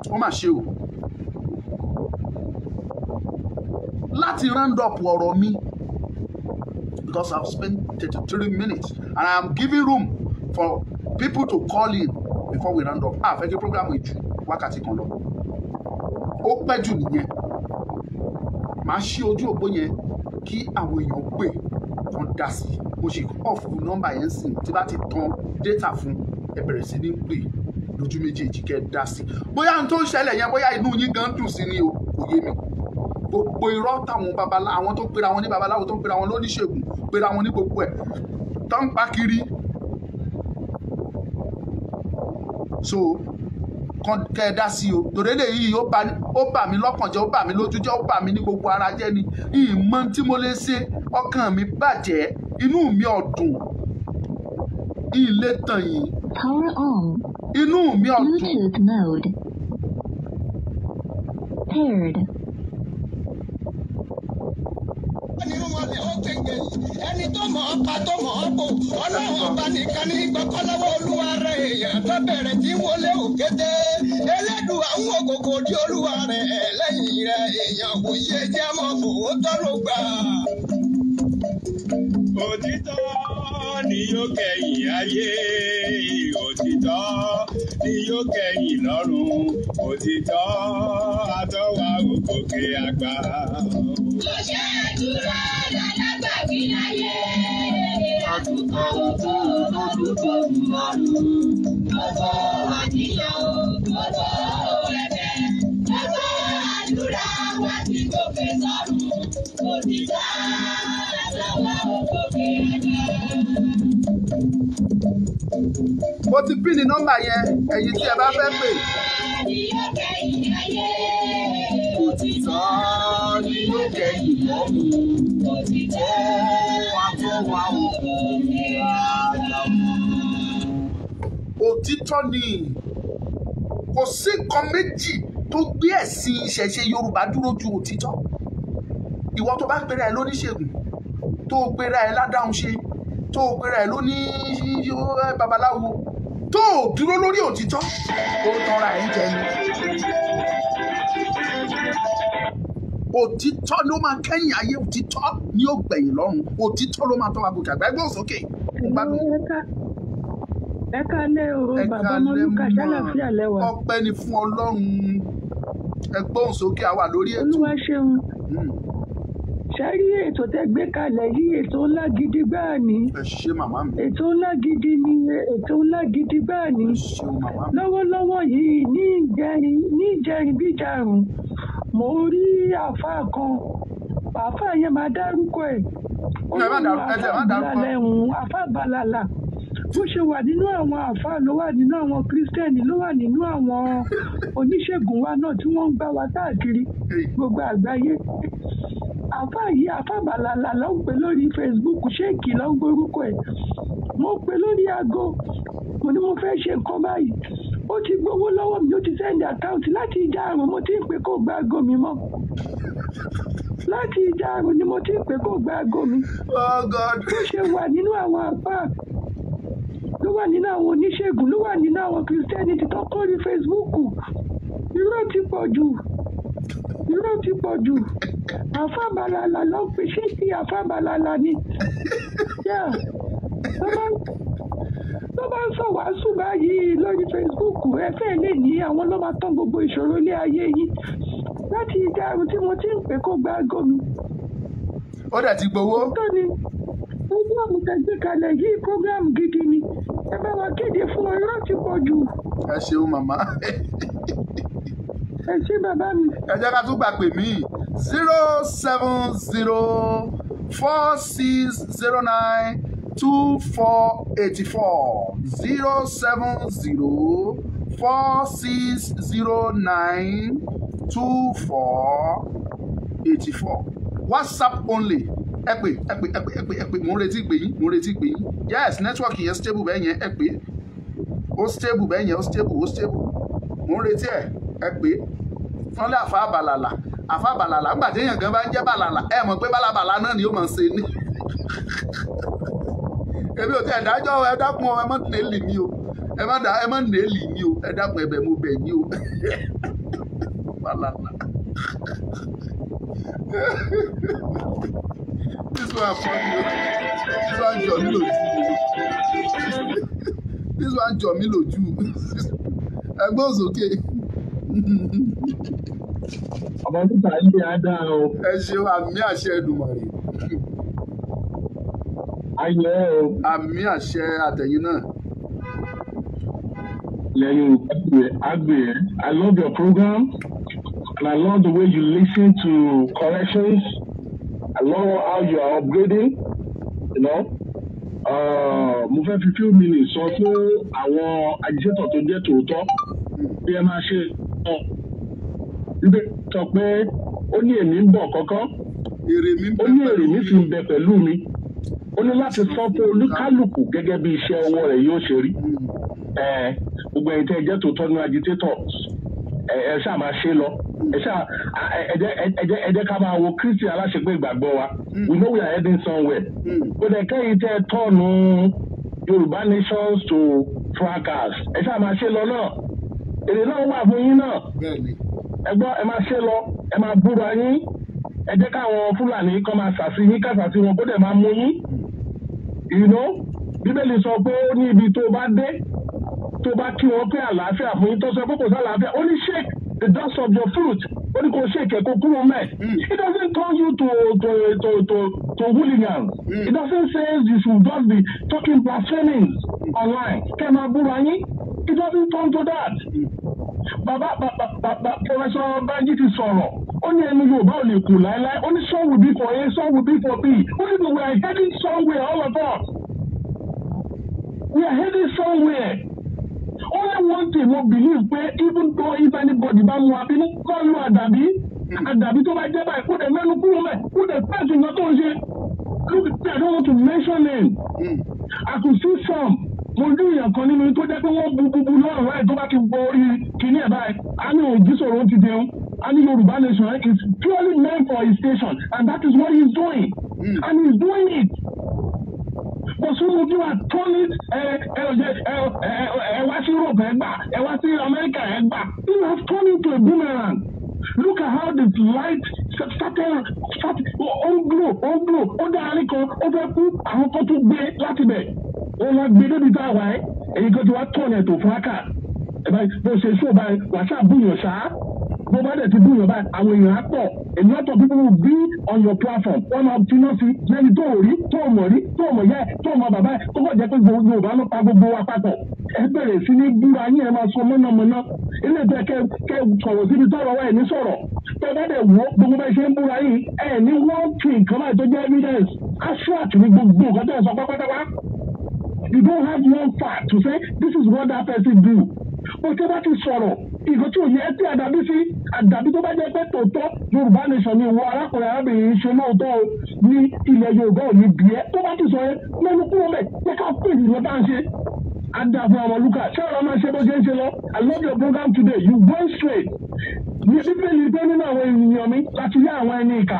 Wọ́n máa ṣe o. Láti round up ọ̀rọ̀ mi, because I've spent 33 minutes and I am giving room for people to call in before we round up. Fẹ́ kí program yìí ju wákàtí kan lọ. Ó pẹ́ jù nìyẹn. Màá ṣí ojú òpó yẹn kí àwọn èèyàn pè kan dá sí. Mo ṣe off nọ́mbà yẹn sìn tí bá ti tan data fún ẹ bẹ̀rẹ̀ sí ní pè lójú méjèèjì kẹ́ dá sí. Bóyá n tó ń ṣẹlẹ̀ yẹn bóyá inú yín gan dùn sí ni o, kò yé mi. Gbogbo irọ́ táwọn babaláwo, àwọn tó pera wọn ní babaláwo, tó pera wọn lóníṣègùn, pera wọn ní gbogbo ẹ̀ tó ń pa kiri. So kan kẹ́ dá sí o, torí eléyìí ó bà mí lọ́kàn jẹ́, ó bà mí lójú jẹ́, ó bà mí ní gbogbo ara jẹ́ ni. Ìmọ̀ tí mo lè ṣe, ọkàn mi bàjẹ́, inú mi ọ̀dùn, ilé tàn yìí. Power on. Inú mi ọ̀dùn. Bluetooth mode. Paired. Ẹni tó mọ̀ ọ́ pa tó mọ̀ ọ́ bò, ọlọ́run ọba nìkan ní gbọ́kọ́lọ́wọ́ olúwa rẹ̀ èèyàn tó bẹ̀rẹ̀ tí wọlé òkété. Elédùn àwọn ògògò di olúwa rẹ̀ lẹ́yìn rẹ̀ èèyàn kò yé jẹ́ mọ́ fòwò tọ́lọ́ gbà. Òtítọ́ ni yóò kẹ́yìn ayé, òtítọ́ ni yóò kẹ́yìn lọ́run, òtítọ́ àtọ́wà òkòkè àgbà. Mo ṣe àdúrà lálágbàwí láyé, àtúntò òkú lójúkò mọ́rùn, gbogbo àníyàn gbogbo ẹ̀bẹ̀, gbogbo àdúrà wá sí gòkè sọ́run, òtítọ́ àtọ́wà òkòkè àgbà. Mo ti pín ní nọ́mbà yẹn, ẹ̀yin tí ẹ bá fẹ́ pè. Òtítọ́ ni yóò kẹ́yìn lọ́mú, òtítọ́ àtọ́wà òkòkè àgbà. Òtítọ́ ni kò sí nǹkan méjì tó gbé ẹ̀sìn ìṣẹ̀ṣe Yorùbá dúró ju òtítọ́. Ìwọ tó bá pera ẹ lóníṣègùn, tó pera ẹ ládáhunṣe, tó pera ẹ lóní babaláwo, tó dúró lórí òtítọ́, ó tanra ẹ̀ ń jẹ ni. Òtítọ́ ló máa kẹ́yìn ayé, òtítọ́ ni ó gbẹ̀yìn lọ́run, òtítọ́ ló máa tọ́ wa gòkè àgbà. Ẹgbẹ́ òsókè. Ẹ káalẹ́ o, bàbá Mọ́lúkà, ṣàlàáfíà lẹ́wà. Ọpẹ́ ni fún Ọlọ́run. Ẹgbẹ́ òsókè àwa lórí ètò. Olúwa ṣeun. Ṣárí ètò tẹ́ gbé kalẹ̀ yìí, ètò ńlá gidi gbáà ni. Ẹ ṣé màmá mi. Ètò ńlá gidi ni, ètò ńlá gidi gbáà ni. Ẹ ṣé màmá mi. Lọ́wọ́lọ́wọ́ yìí ní ìjẹrin bíjàrùn, mo rí àáfàá kan. Àáfàá yẹn máa dárúkọ ẹ̀. Àáfàá Bàlàlà. Bó ṣe wà nínú àwọn àáfàá ló wà nínú àwọn kírísítẹ́nì, ló wà nínú àwọn oníṣègùn wa náà tí wọ́n ń gbá wa káàkiri gbogbo àgbáyé. Àáfàá yìí, àáfàá Bàlàlà ló ń pè lórí Facebook, ṣéèkì ló ń gbórúkọ ẹ̀. Mo pè lórí aago, mo ní mo fẹ́ ṣe nǹkan báyìí. Ó ti gbowó lọ́wọ́ mi, ó ti sẹ́ndì àkáǹtì. Láti ìjà àrùn mo ti ń pè kó gba aago mi mọ́. Láti ìjà àrùn ni mo ti ń pè kó gba aago mi. Oh God. Bó ṣe wà nínú àwọn àáfàá, ló wà nínú àwọn oníṣègùn, ló wà nínú àwọn kìrìsìtẹ́nì tí tó kọ́ ní Facebook. Irọ́ ti pọ̀ jù. Irọ́ ti pọ̀ jù. Àáfàá Bàlàlà ló ń pè, ṣé kí àáfàá Bàlàlà ni? Tó bá ń sọ wàásù báyìí lórí Facebook, ẹ fẹ́ lè ní àwọn ló máa tán gbogbo ìṣòro ilé ayé yìí. Láti ìjà àrùn tí mo ti ń pè kó gba aago mi. Ó dẹ̀ ti gbowó. Tó ni prógrámù tẹ̀gbé kalẹ̀ yìí, prógrámù gidi ni. Ẹ bá wa kéde fún wọn, irọ́ ti pọ̀ jù. Ẹ ṣeun màmá. Ẹ ṣé bàbá mi. Ẹ jẹ́ ká tún gbà pè mí 07046092484 07046092484 WhatsApp only. Ẹ pè mo ń retí pè yín. Yes, network yẹn stable bẹ́ẹ̀ yẹn, ẹ pè ó stable bẹ́ẹ̀ yẹn, ó stable mo ń retí ẹ pè wọ́n lé àfa Bàlàlà nígbà tí èèyàn gan bá ń jẹ́ Bàlàlà ẹ mọ̀ pé bálabàlà náà ni ó mọ̀ ṣe ní. Èmi ò tẹ ẹ dájọ́ ẹ dákun ẹ má nèélì mi o, ẹ má nèélì mi o, ẹ dákun ẹ̀bẹ̀ mo bẹ̀ yín o. Bàlàlà. This one funny. This one jọ mí lójú. This one jọ mí lójú. Ẹgbọ́n sókè. Ọmọ nípa ilé adá o. Ẹ ṣeun àmì àṣẹ Èdùmàrè. Ayọ̀ o. Àmì àṣẹ àtẹ̀yìn náà. Lẹ́yìn Agbe, I love your program and I love the way you listen to corrections. I love how you are upgrading, you know. Mo fẹ́ fi few minutes sọ fún àwọn agitator tó jẹ́ tòótọ́ bí ẹ máa ṣe ibẹ̀ sọ pé ó ní èmi ń bọ̀ kọ́kọ́ ó ní èrè mi sì ń bẹ pẹ̀lú mi ó ní láti sọ fún olúkálùkù gẹ́gẹ́ bí iṣẹ́ ọwọ́ rẹ̀ yóò ṣe rí gbogbo ẹ̀yin tẹ́ ẹ jẹ́ tòótọ́ ní agitator ẹ ṣáà máa ṣe lọ ẹ ṣáà ẹ jẹ́ ká máa wo Kristi aláṣepé ìgbàgbọ́ wa we know we are heading somewhere kò dẹ̀ kẹ́yìn tẹ́ ẹ tọ́nu Yorùbá nations to fracas ẹ ṣáà máa ṣe lọ náà èrè náà wà fún yín náà ẹ gbọ́ ẹ máa ṣe lọ ẹ máa búra yín ẹ jẹ́ káwọn Fúlàní kọ́ máa ṣàṣì yín kàṣàṣì wọn kó dẹ̀ máa mú yín Bíbélì sọ pé ó ní ibi tó bá dé tó bá kí wọn pé àlàáfíà fún yín tó sọ pé kò sí àlàáfíà ó ní shake the dust of your fruit ó ní kò shake ẹ̀ kó kúrò mẹ́ it doesn't turn you to hooligans it doesn't say you should just be talking blaspheming online kẹ́ máa búra yín it doesn't turn to that. Bàbá Professor Banji ti sọ̀rọ̀ ó ní ẹnu Yorùbá ò lè kù láéláé ó ní some will be for A some will be for B ó ní we are heading somewhere all of us we are heading somewhere. Only one thing we believe pé even though if anybody bá mu abínú kọ́ lu àdàbí tó bá jẹ́ báyìí kó dẹ̀ mẹ́nu kúrò mẹ́ kó dẹ̀ pẹ́ẹ́sì nǹkan tó ń ṣe look I don't want to mention name I could see some mo rí èèyàn kan nínú tó jẹ́ pé wọ́n bu lọ́rùn láì tó bá ti bọ orí kìíní ẹ̀ báyìí a ní òjì sọ̀rọ̀ ti dẹun a ní Yorùbá nation is purely meant for his station and that is what he is doing and he is doing it. But some of you are turning ẹ wá sí Europe ẹ gbà ẹ wá sí America ẹ gbà you have turned into a boomerang. Look at how the light started ó ń glow ó dáhàrí kan ó fẹ́ kú àwọn kan tó gbé láti bẹ̀ ó lọ gbé débi tá a wà ẹ́ èyí kan tí wàá tọ̀ ẹ̀ tó fún aka ẹ̀ báyìí bó ṣe ṣó báyìí wàá ṣáà búyàn ṣáá bó bá dẹ̀ ti búyàn báyìí àwọn èèyàn á pọ̀ a lot of people will be on your platform wọ́n máa finá sí lẹ́ni tó rí tó mọ̀ rí tó mọ̀ yá tó mọ̀ bàbá ẹ̀ tó kọ̀ jẹ́ pé Yorùbá ló pa gbogbo wa papọ̀ ẹ bẹ̀rẹ̀ sí ní búra yín ẹ máa sọ mọ́nàmọ́ná ilé ìtẹ́ kẹ́ sọ̀rọ̀ síbi tọ́rọ̀ wa ẹ̀ ní sọ̀rọ̀ tẹ́ bá dẹ̀ wọ́ gbogbo bá ṣe ń búra yín ẹ̀ ní one thing kan báyìí tó jẹ́ evidence assuat ní gbogbo nǹkan tẹ́ ẹ sọ pátápátá you don't have one fact to say this is what that person do o tẹ́ bá ti sọ̀rọ̀ ìgò tí ò yẹ tí àdàbí sí àdàbí tó bá jẹ́ pé tòótọ́ Yorùbá nation ni ìwọ arákùnrin arábìnrin ṣe lóòótọ́ o ní ilẹ̀ Yorùbá ò ní bìẹ́ tó bá ti sọ yẹn lẹ́nu kúrò mẹ́ jẹ́ ká pèsè lọ bá ń ṣe adàfún àwọn olùkà ṣé ọ̀rọ̀ máa ṣe bó ṣe ń ṣe lọ I love your program today you go straight ní bíbélì pé nínú àwọn ènìyàn mi láti yá àwọn ẹni ìkà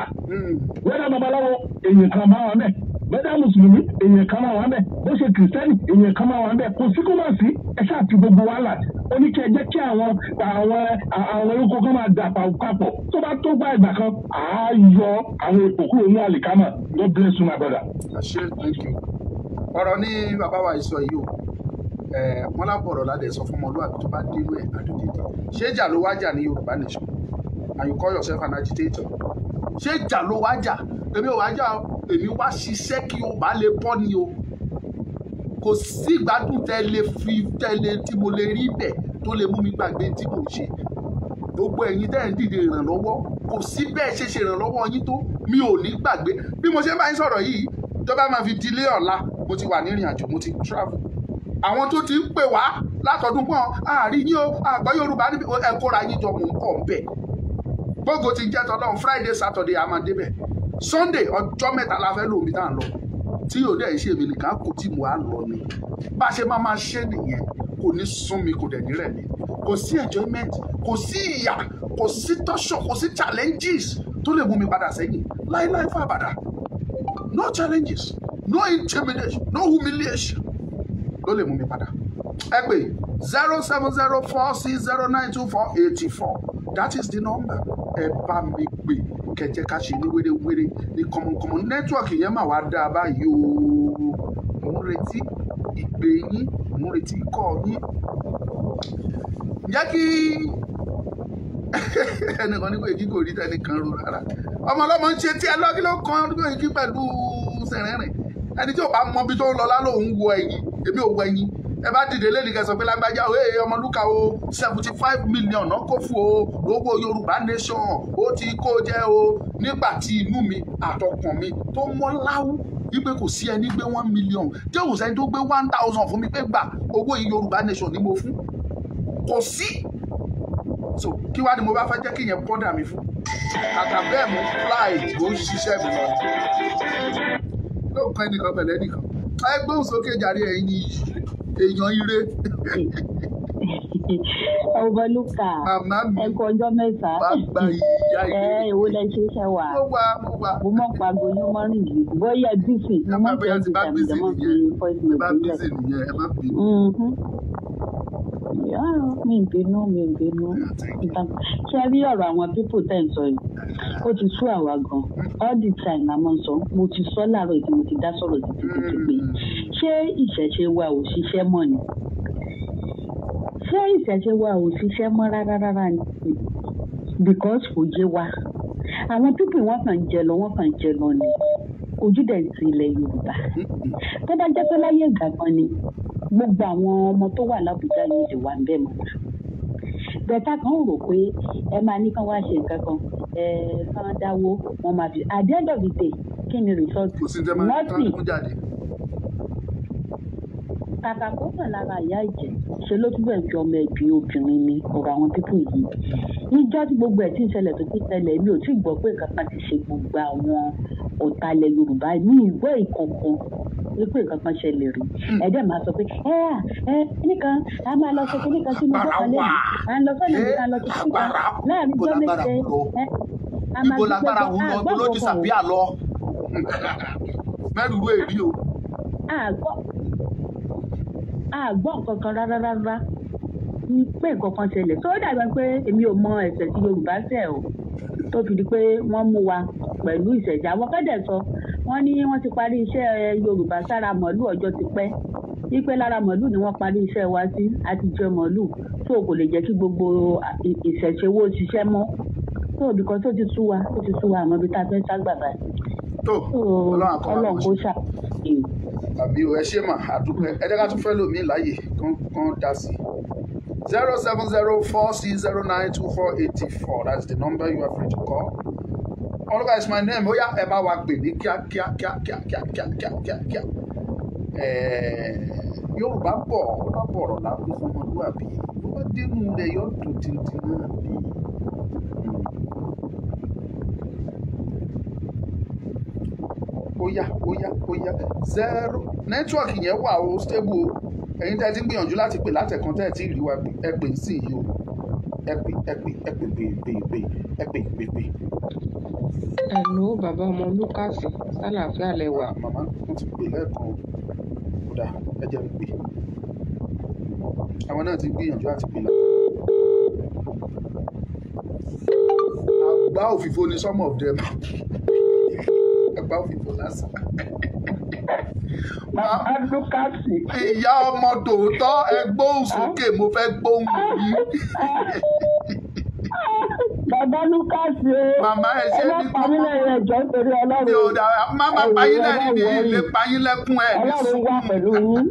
wẹ́dà babaláwo èèyàn kan bá wà mẹ́ bẹ́ẹ̀ mùsùlùmí èèyàn kan máa wà ń bẹ̀ bó ṣe kìrìsìtẹ́nì èèyàn kan máa wà ń bẹ̀ kò sí kó máa sí ẹ ṣáà ti gbogbo wàhálà ó ní kí ẹ jẹ́ kí àwọn orúkọ kan máa dà papọ̀ tó bá tó gbá ìgbà kan á yọ àwọn èpò kúrò ní àlìkámà God bless you my brother. ṣe thank you ọ̀rọ̀ ní bàbá wa ìsọ yìí o wọ́n lábọ̀ ọ̀rọ̀ ládẹ̀ sọ fún ọmọlúwàbí tó bá dínú ẹ̀ àdókèdè ṣé ìjà ló wájà ní Yorùbá nation and you call yourself an agitator ṣé ìjà ló wájà èmi ò wájà èmi wá ṣiṣẹ́ kí o bá lè bọ́ ni o kò sí ìgbádùn tẹ́lẹ̀ tí mo lè rí bẹ̀ tó lè mú mi gbàgbé tí mò ń ṣe gbogbo ẹ̀yin tẹ́ ẹ̀ ń dìde ìrànlọ́wọ́ kò sí bẹ́ẹ̀ ṣe ìrànlọ́wọ́ yín tó mi ò ní gbàgbé bí mo ṣe bá yín sọ̀rọ̀ yìí tó bá máa fi dilé ọ̀la mo ti wà ní ìrìn àjò mo ti travel àwọn tó ti ń pè wá látọdún pọ́n àárín yín o àgbọ̀ Yorùbá níbi ẹ̀kọ́ra yín jọ mò ń kọ̀ ń bẹ̀ gbogbo ti jẹ́ tọ́lọ́run Friday Saturday a máa débẹ̀ Sunday ọjọ́ mẹ́ta la fẹ́ lò mí tá à ń lọ tí yóò dẹ̀ ṣe èmi nìkan kò tí mo á lọ ni bá a ṣe máa ṣe nìyẹn kò ní sún mi kò dẹ̀ ní rẹ̀ mi kò sí enjoyment kò sí ìyà kò sí torture kò sí challenges tó lè mú mi padà sẹ́yìn láíláí fún àbàdà no challenges no intimidation no humiliation ló lè mú mi padà ẹ pè 07046092484 that is the number. Ẹ bá mi pè kẹjẹ ká ṣe ní wéré-wéré ní kọmọkọmọ nẹ́tíwọ̀kì yẹn mà wá dáa báyìí o. Mo ń retí ìpè yín, mo ń retí ikọ̀ yín. Jẹ́ kí ẹnìkan ní Koiki kò rí tẹnìkan ro rárá. Ọmọ ọlọ́mọ ń ṣe tí ẹ lọ kí ló kan Koiki pẹ̀lú sẹ̀rẹ̀rìn. Ẹni tí ò bá mọ ibi tó ń lọ lálóhùn wo ẹ̀yìn, èmi ò wo ẹ̀yìn. Ẹ bá dìde lẹ́nu kẹsàn pé lágbájá o Ọmọlúkà o 75 million náà kó fún o lówó Yorùbá nation ó ti kó jẹ́ o nígbà tí inú mi àtọkàn mi tó mọ́ láwù wípé kò sí ẹni gbé 1 million tí òun sẹ́ni tó gbé 1000 fún mi pé gbà owó Yorùbá nation ni mo fún kò sí. So kí wá ni mo bá fẹ́ jẹ́ kí yẹn bọ́dà mi fún àtàbẹ́ mo fly ó ń ṣiṣẹ́ mi lọ. Lóòkan ẹnìkan pẹ̀lú ẹnìkan ẹgbẹ́ òsókè jàre ẹ̀yìn èèyàn ire. Ọmọlúkà ẹ̀kọ́ ọjọ́ mẹ́ta èwo lẹ ṣe ṣe wà mo mọ̀ pa gbóyún mọ́rin yìí bóyá bísí mo mọ̀ pé ẹ̀dùn tàbí ìjọba fi fọ́ọ̀sì mi ìbínú ṣé rí ọ̀rọ̀ àwọn pípò tẹ̀ ń sọ yìí ó ti sú àwa gan all the time la mọ̀ sọ mo ti sọ láàárọ̀ tí mo ti dá sọ̀rọ̀ títí pé ṣé ìṣẹ̀ṣe wa ò ṣiṣẹ́ mọ́ ni ṣé ìṣẹ̀ṣe wa ò ṣiṣẹ́ mọ́ rárá ni because kò yé wa àwọn pípò wọn kàn ń jẹ lọ ni ojú dẹ̀ ti ilẹ̀ Yorùbá tó bá jẹ́ pé láyé ìgbà kan ni gbogbo àwọn ọmọ tó wà lábùjá yìí lè wà ń bẹ̀ mọ́ bẹ́tà kan rò pé ẹ máa ní kán wá ṣe nǹkan kan kán dáwó wọn máa fi at the end of the day kí ni result nothing kàkà kó kàn lára ìyá ìjẹ ṣe ló túbọ̀ fi ọmọ ẹbí obìnrin ni ọ̀rọ̀ àwọn pípò yìí níjọ́ tí gbogbo ẹ̀ tí ń ṣẹlẹ̀ tó ti ṣẹlẹ̀ mi ò tí ì gbọ́ pé nǹkan kan ti ṣe gbogbo àwọn ọ̀tàlẹ̀ Yorùbá ní ìgbọ́ ìkọ̀ọ̀kan wípé nǹkan kan ṣẹlẹ̀ rí ẹ̀dẹ̀ máa sọ pé nìkan a máa lọ sọ pé nìkan sínú ọjọ́ kan lẹ́yìn à ń lọ sọ́nà nìkan lọ sí kíkà láàrin ọjọ́ méje a máa ibo lágbára òun lọ ibo ló ti sàbí àlọ mẹ́rù rú èrí o. àgbọ̀ nǹkan kan rárá pé nǹkan kan ṣẹlẹ̀ tó dàgbà pé èmi ò mọ ẹ̀ṣẹ̀ tí Yorùbá ṣẹ̀ o tó fi di pé wọ́n mú wa pẹ̀lú ìṣẹ̀já àwọn kẹ́dẹ̀ sọ wọ́n ní wọ́n ti parí iṣẹ́ Yorùbá sára mọ̀lú ọjọ́ ti pẹ́ wípé lára mọ̀lú ni wọ́n parí iṣẹ́ wa sí àti jẹ mọ̀lú tó kò lè jẹ́ kí gbogbo ìṣẹ̀ṣe wo ṣiṣẹ́ mọ́ tó bìkan tó ti sú wa àmọ́ ibi tá a fẹ́ ságbà báyìí. tó Ọlọ́run kó ṣàkóso. àbí o ẹ ṣe mà àdúpẹ́ ẹ jẹ́ ká tún fẹ́ lòmí láàyè kán dá sí 07046092484 that's the number you are free to call. Ọlọ́gá is my name. Ó yá ẹ bá wa pè ní kíákíá. Yorùbá bọ̀ ó bá bọ̀rọ̀ lápò fún ọmọlúwàbí. Ó bá dénú rẹ̀ yóò dùn tìǹtìǹ náà bí. Ó yá. Zero nẹ́tíwọ̀kì yẹn wà ó stable o. Ẹ̀yin tẹ́ ti ń gbìyànjú láti pè látẹ̀kan tẹ́ ẹ̀ tí ì rí wa ẹ pè sí yìí o. Ẹ pè. Hello, bàbá Ọmọlúkà sálàáfíà lẹ́wà. Màmá wọ́n ti pè lẹ́ẹ̀kan o. Kódà ẹ jẹ́ ń pè. Àwọn náà ti gbìyànjú àti pè lẹ́ẹ̀kan. Àgbá òfìfo ni some of them. Àgbá òfìfo lásán. Ìyá ọmọ tòótọ́ ẹ gbóhùn sókè mo fẹ́ gbóhùn yìí. Bàbá Lúkàsì o. Màmá ẹ ṣe ní kókó. Ọlọ́pàá nílẹ̀ ẹ̀jọ́ nítorí Ọlọ́run. Yóò dá máma payín lẹ́rìn ní ilé payín lẹ́kún ẹ̀. Ọlọ́run wà pẹ̀lú yín.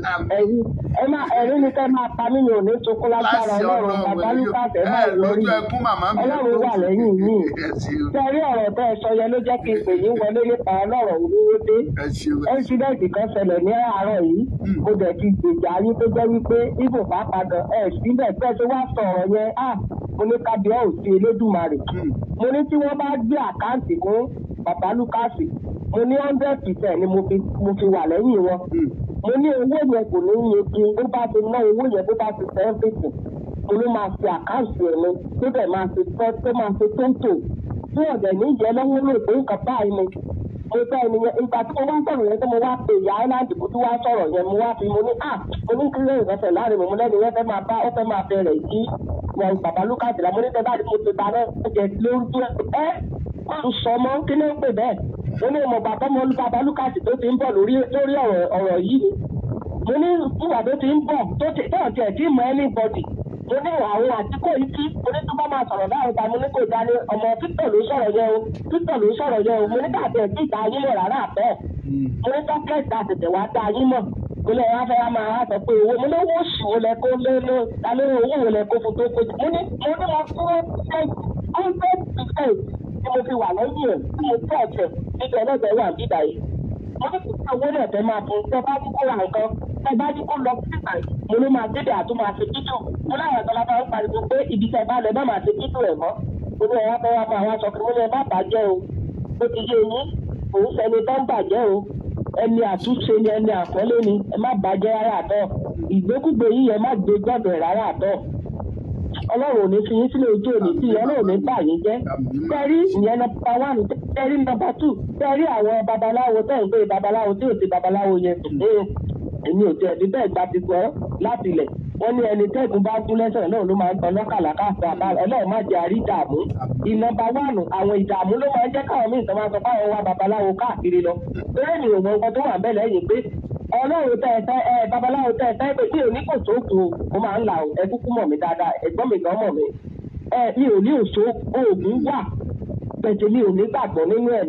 Ẹ̀rí ni kẹ́ máa pa mí ní òní sokó lágbára Ọlọ́run. Bàbá Lúkàsì ẹ̀ máa lórí. Ọlọ́run wà lẹ́yìn yìí. Sẹ́rí ọ̀rọ̀ tẹ́ ẹ sọ yẹn ló jẹ́ kí n pè yín wọlé nípa ọlọ́rọ̀ òwúrọ̀ dé. Ẹ́ńsídẹ̀ǹtì kan ṣẹlẹ̀ ní àárọ̀ yìí. Mo dẹ̀ ti gbèjà ayé tó jẹ́ wípé ibò bá padà síbẹ̀ bẹ́ẹ̀ tó wá sọ̀rọ̀ yẹn mo ní kábíyà òsì Elédùmarè. Mo ní tí wọ́n bá gbé àkáǹtì fún bàbá Lúkàsì mo ní 100% ni mo fi wà lẹ́yìn wọn. Mo ní owó yẹn kò ní iye kí bó bá ti ná owó yẹn bó bá ti fẹ́ everything. Mo ló máa fi àkáǹtì ẹ̀ mi tó dẹ̀ máa fi tóńtò tí ọ̀dẹ̀ ní ìjẹ́ lọ́wọ́ lè pé nǹkan báyìí ni mo fẹ́ ẹni yẹn ìgbà tí mo wá sọ̀rọ̀ yẹn tí mo wá pè ìyá island kó tí wá sọ̀rọ̀ yẹn mo wá fi mo ní mo ní kí lóyún ẹsẹ̀ láàrin mo lẹ́nu yẹn fẹ́ máa bá ó fẹ́ máa bẹ̀rẹ̀ sí wọn bàbá Lucas la mo ní tẹ́lá mo ti ta náà ó jẹ lórúkú ẹ máa ń sọ mọ́ kí ló ń pè bẹ́ẹ̀ mo ní mo bàbá Lucas tó ti ń bọ̀ lórí ọ̀rọ̀ yìí mo ní ìgbà tó ti ń bọ̀ tó tiẹ̀ tí mọ anybody mo ní àwọn àtìkò yìí tí mo ní tó bá máa sọ̀rọ̀ láàrin ta mo ní kò dání ọmọ Victor ló sọ̀rọ̀ yẹn o mo ní káàtì ẹ̀ tí ìta yín mọ̀ rárá àbẹ́ mo ní tọ́kẹ́tì àtẹ̀tẹ̀ wá dá yín mọ̀ mo ní ẹ̀rọ afẹ́rẹ́ máa wá sọ pé owó mo ní owó oṣù wo lẹ kó lé lé owó wo lẹ kó fún tó kó mo ní mo fún 100% tí mo fi wà lẹ́yìn ẹ̀ tí mo tẹ̀ ẹ̀tẹ̀ nígbà ẹlẹ́gbẹ̀ẹ́ wà bíbá yìí mo ní kò sí owó náà tẹ́ máa fún tẹ́ bá ní kó ra nǹkan tẹ́ bá ní kó lọ sí ìgbà mo ló máa débẹ̀ àtún máa ṣe títù mo láwọn ọ̀dọ́ lábá ń pariwo pé ibi tẹ́ bá lẹ bá máa ṣe títù ẹ̀ mọ́ mo ní ẹ̀rọ afẹ́rẹ́ máa wá sọ pé mo ní ẹ má bàjẹ́ o ó ti yé yín òun sẹni tó ń bàjẹ́ o ẹni àtúnṣe ni ẹni àkọlé ni ẹ má bàjẹ́ rárá àtọ́ ìgbékúgbé yìí ẹ má gbé gbọ́dọ̀ rárá àtọ́ ọlọ́run ò ní fi yín sílẹ̀ ojú òní tí ọlọ́run ní bà yín jẹ́ tẹ́rí ìyẹn nọ́mbà 1 tẹ́rí nọ́mbà 2 tẹ́rí àwọn babaláwo tẹ́ ń gbé babaláwo tí ò ti babaláwo yẹn èmi ò tiẹ̀ bí bẹ́ẹ̀ gba ti gbọ́ láti ilẹ̀ wọ́n ní ẹni tẹ́gùn bá kú lẹ́sẹ̀ náà ló máa ń tọ́ lọ́kàlàkà fún ọlọ́run má jẹ́ àrí ìdààmú ìnọ́mbà 1 àwọn ìdààmú ló máa ń jẹ́ káwọn míì tó máa sọ fáwọn wa babaláwo káàkiri lọ eré mi ò mọ nǹkan tó wà bẹ́ẹ̀ lẹ́yìn pé ọlọ́run babaláwo tẹ́ pé tí òní kò tó kù ó máa ń là ẹ kúkú mọ̀ mí dáadáa ẹ̀gbọ́n mi gan mọ̀ mí mi ò ní òṣó oògùn wà pẹ̀tẹ́ mi ò ní gbàgbọ́ nínú ẹ̀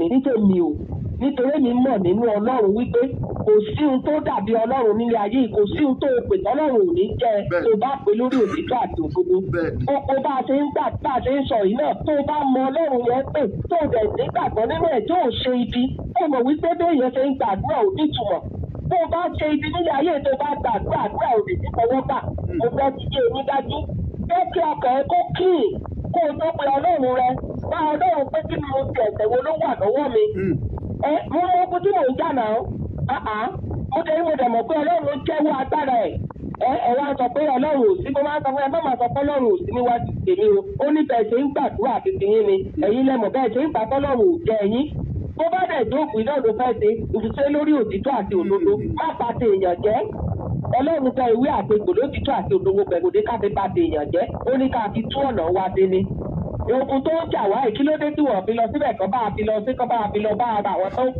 nítorí mi mọ̀ nínú ọlọ́run wípé kò sí ohun tó dàbí ọlọ́run nílé ayé kò sí ohun tó pè tọ́lọ́run ò ní jẹ́ tó bá pè lórí òtítọ́ àti òdodo gbogbo bá a ṣe ń gbà bá a ṣe ń sọ yìí náà tó bá mọ ọlọ́run yẹn pè tó dẹ̀ nígbàgbọ́ nínú ẹ̀ tó ò ṣe ibi ó mọ̀ wípé béèyàn ṣe ń gbàdúrà ò nítumọ̀ tó bá ṣe ibi nílé ayé tó bá gbàdúrà àdúrà ò lè ní fọwọ́ gbà mo fẹ́ ti yé oní dájú jẹ́ kí ọkàn ẹ kó kíì kó o tó pe ọlọ́run rẹ bá ọlọ́run pé kí ni mo ti ẹ̀sẹ̀ wo ló wà lọ́wọ́ mi mo mọ ogun tí mò ń jà náà mo dẹ̀ mọ̀ pé ọlọ́run jẹ́wọ́ agbára ẹ̀ wá sọ pé ọlọ́run ò sí mo máa ń sọ fún ẹ bá máa sọ pé ọlọ́run ò sí níwájú tèmi o ó ní bẹ́ẹ̀ ṣe ń gbàdúrà àti tiyín ni ẹ̀yin lẹ́mọ̀ bẹ́ẹ̀ ṣe ń gbà tọ́lọ́run ò jẹ́ ẹ̀yin bó bá dẹ̀ jókòó náà ló fẹ́ ṣe ìṣiṣẹ́ lórí òtítọ́ àti òdodo má bà tèèyàn jẹ́ ọlọ́run tẹ ìwé àtegbò lótìtọ́ àti òdodo pẹ̀lúdé ká fi bà tèèyàn jẹ́ ó ní ká fi tú ọ̀nà wa dé ni ogun tó ń jà wá kí ló dé tí wọ́n fi lọ síbẹ̀ kán bá a fi lọ sí kán bá a fi lọ bá àwọn tó ń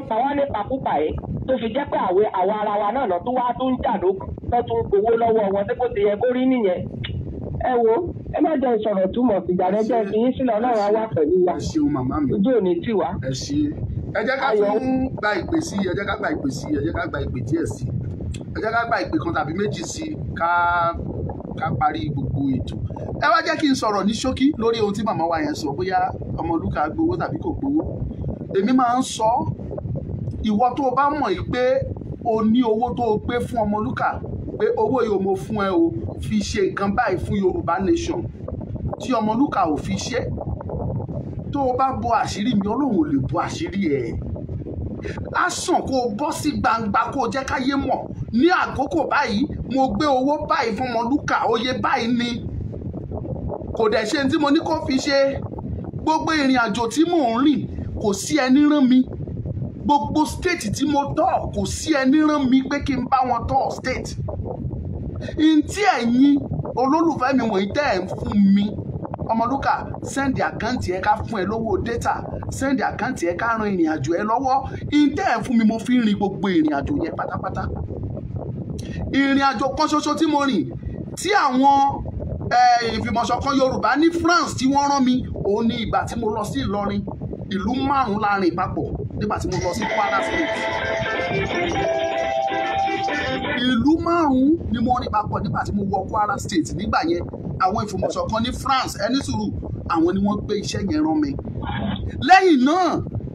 pa wá nípa púpà yìí tó fi jẹ́ pé àwa ara wa náà lọ tó wá tó ń jà lókun tó tún gbowó lọ́wọ́ wọn tí kò ti yẹ kó rí nìyẹn. ẹ wo ẹ má jẹ́ ìsọ̀rọ̀ túmọ̀ fìjà rẹ jẹ́ fi yín sílẹ̀ ọlọ́run á wà pẹ̀lú wa ojú òní tì wá. ẹ jẹ́ ká tún gba ìpè sí ẹ jẹ́ ká gba ìpè sí ẹ jẹ́ ká gba ìpè díẹ̀ sí ẹ jẹ́ ká gba ìpè kan tàbí méjì sí ká parí gbogbo ètò. Ẹ wá jẹ́ kí n sọ̀rọ̀ ní ṣókí lórí ohun tí màmá wa yẹn sọ bóyá Ọmọlúkà gbowó tàbí kò gbowó. Èmi máa ń sọ ìwọ tó o bá mọ̀ yìí pé o ní owó tó o gbé fún Ọmọlúkà pé owó yìí mo fún ẹ o fi ṣe nǹkan báyìí fún Yorùbá nation tí Ọmọlúkà ò fi ṣe tó o bá bo àṣírí mi Ọlọ́run ò lè bo àṣírí ẹ̀. Á sàn kó o bọ́ sí gbangba kó o jẹ́ káyé mọ̀ ní àkókò báyìí mo gbé owó báyìí fún Ọmọlúkà oyè báyìí ni kò dẹ̀ ṣe tí mo ní kó fi ṣe gbogbo ìrìn àjò tí mò ń rìn kò sí ẹni rán mi gbogbo state tí mo tọ̀ kò sí ẹni rán mi pé kí n bá wọn tọ̀ state ntí ẹ̀yin olólùfẹ́ mi wọ̀nyí tẹ́ ẹ̀ ń fún mi Ọmọlúkà sẹ́ndì àkáǹtì ẹ̀ ká fún ẹ lówó data sẹ́ndì àkáǹtì ẹ̀ ká ran ìrìn àjò ẹ lọ́wọ́ ntẹ́ ẹ̀ fún mi mo fi ń rin gbogbo ìrìn àjò yẹn pátápátá ìrìn àjò kan ṣoṣo tí mo rìn tí àwọn ìfìmọ̀ṣọ̀kan Yorùbá ní France tí wọ́n rán mi òun ní ìgbà tí mo lọ sí Ìlọrin ìlú 5 láàrin papọ̀ nígbà tí mo lọ sí Kwara State ìlú 5 ni mo rìn papọ̀ nígbà tí mo wọ Kwara State nígbà yẹn àwọn ìfìmọ̀ṣọ̀kan ní France ẹni sùúrù àwọn ni wọ́n gbé iṣẹ́ yẹn rán mi lẹ́yìn náà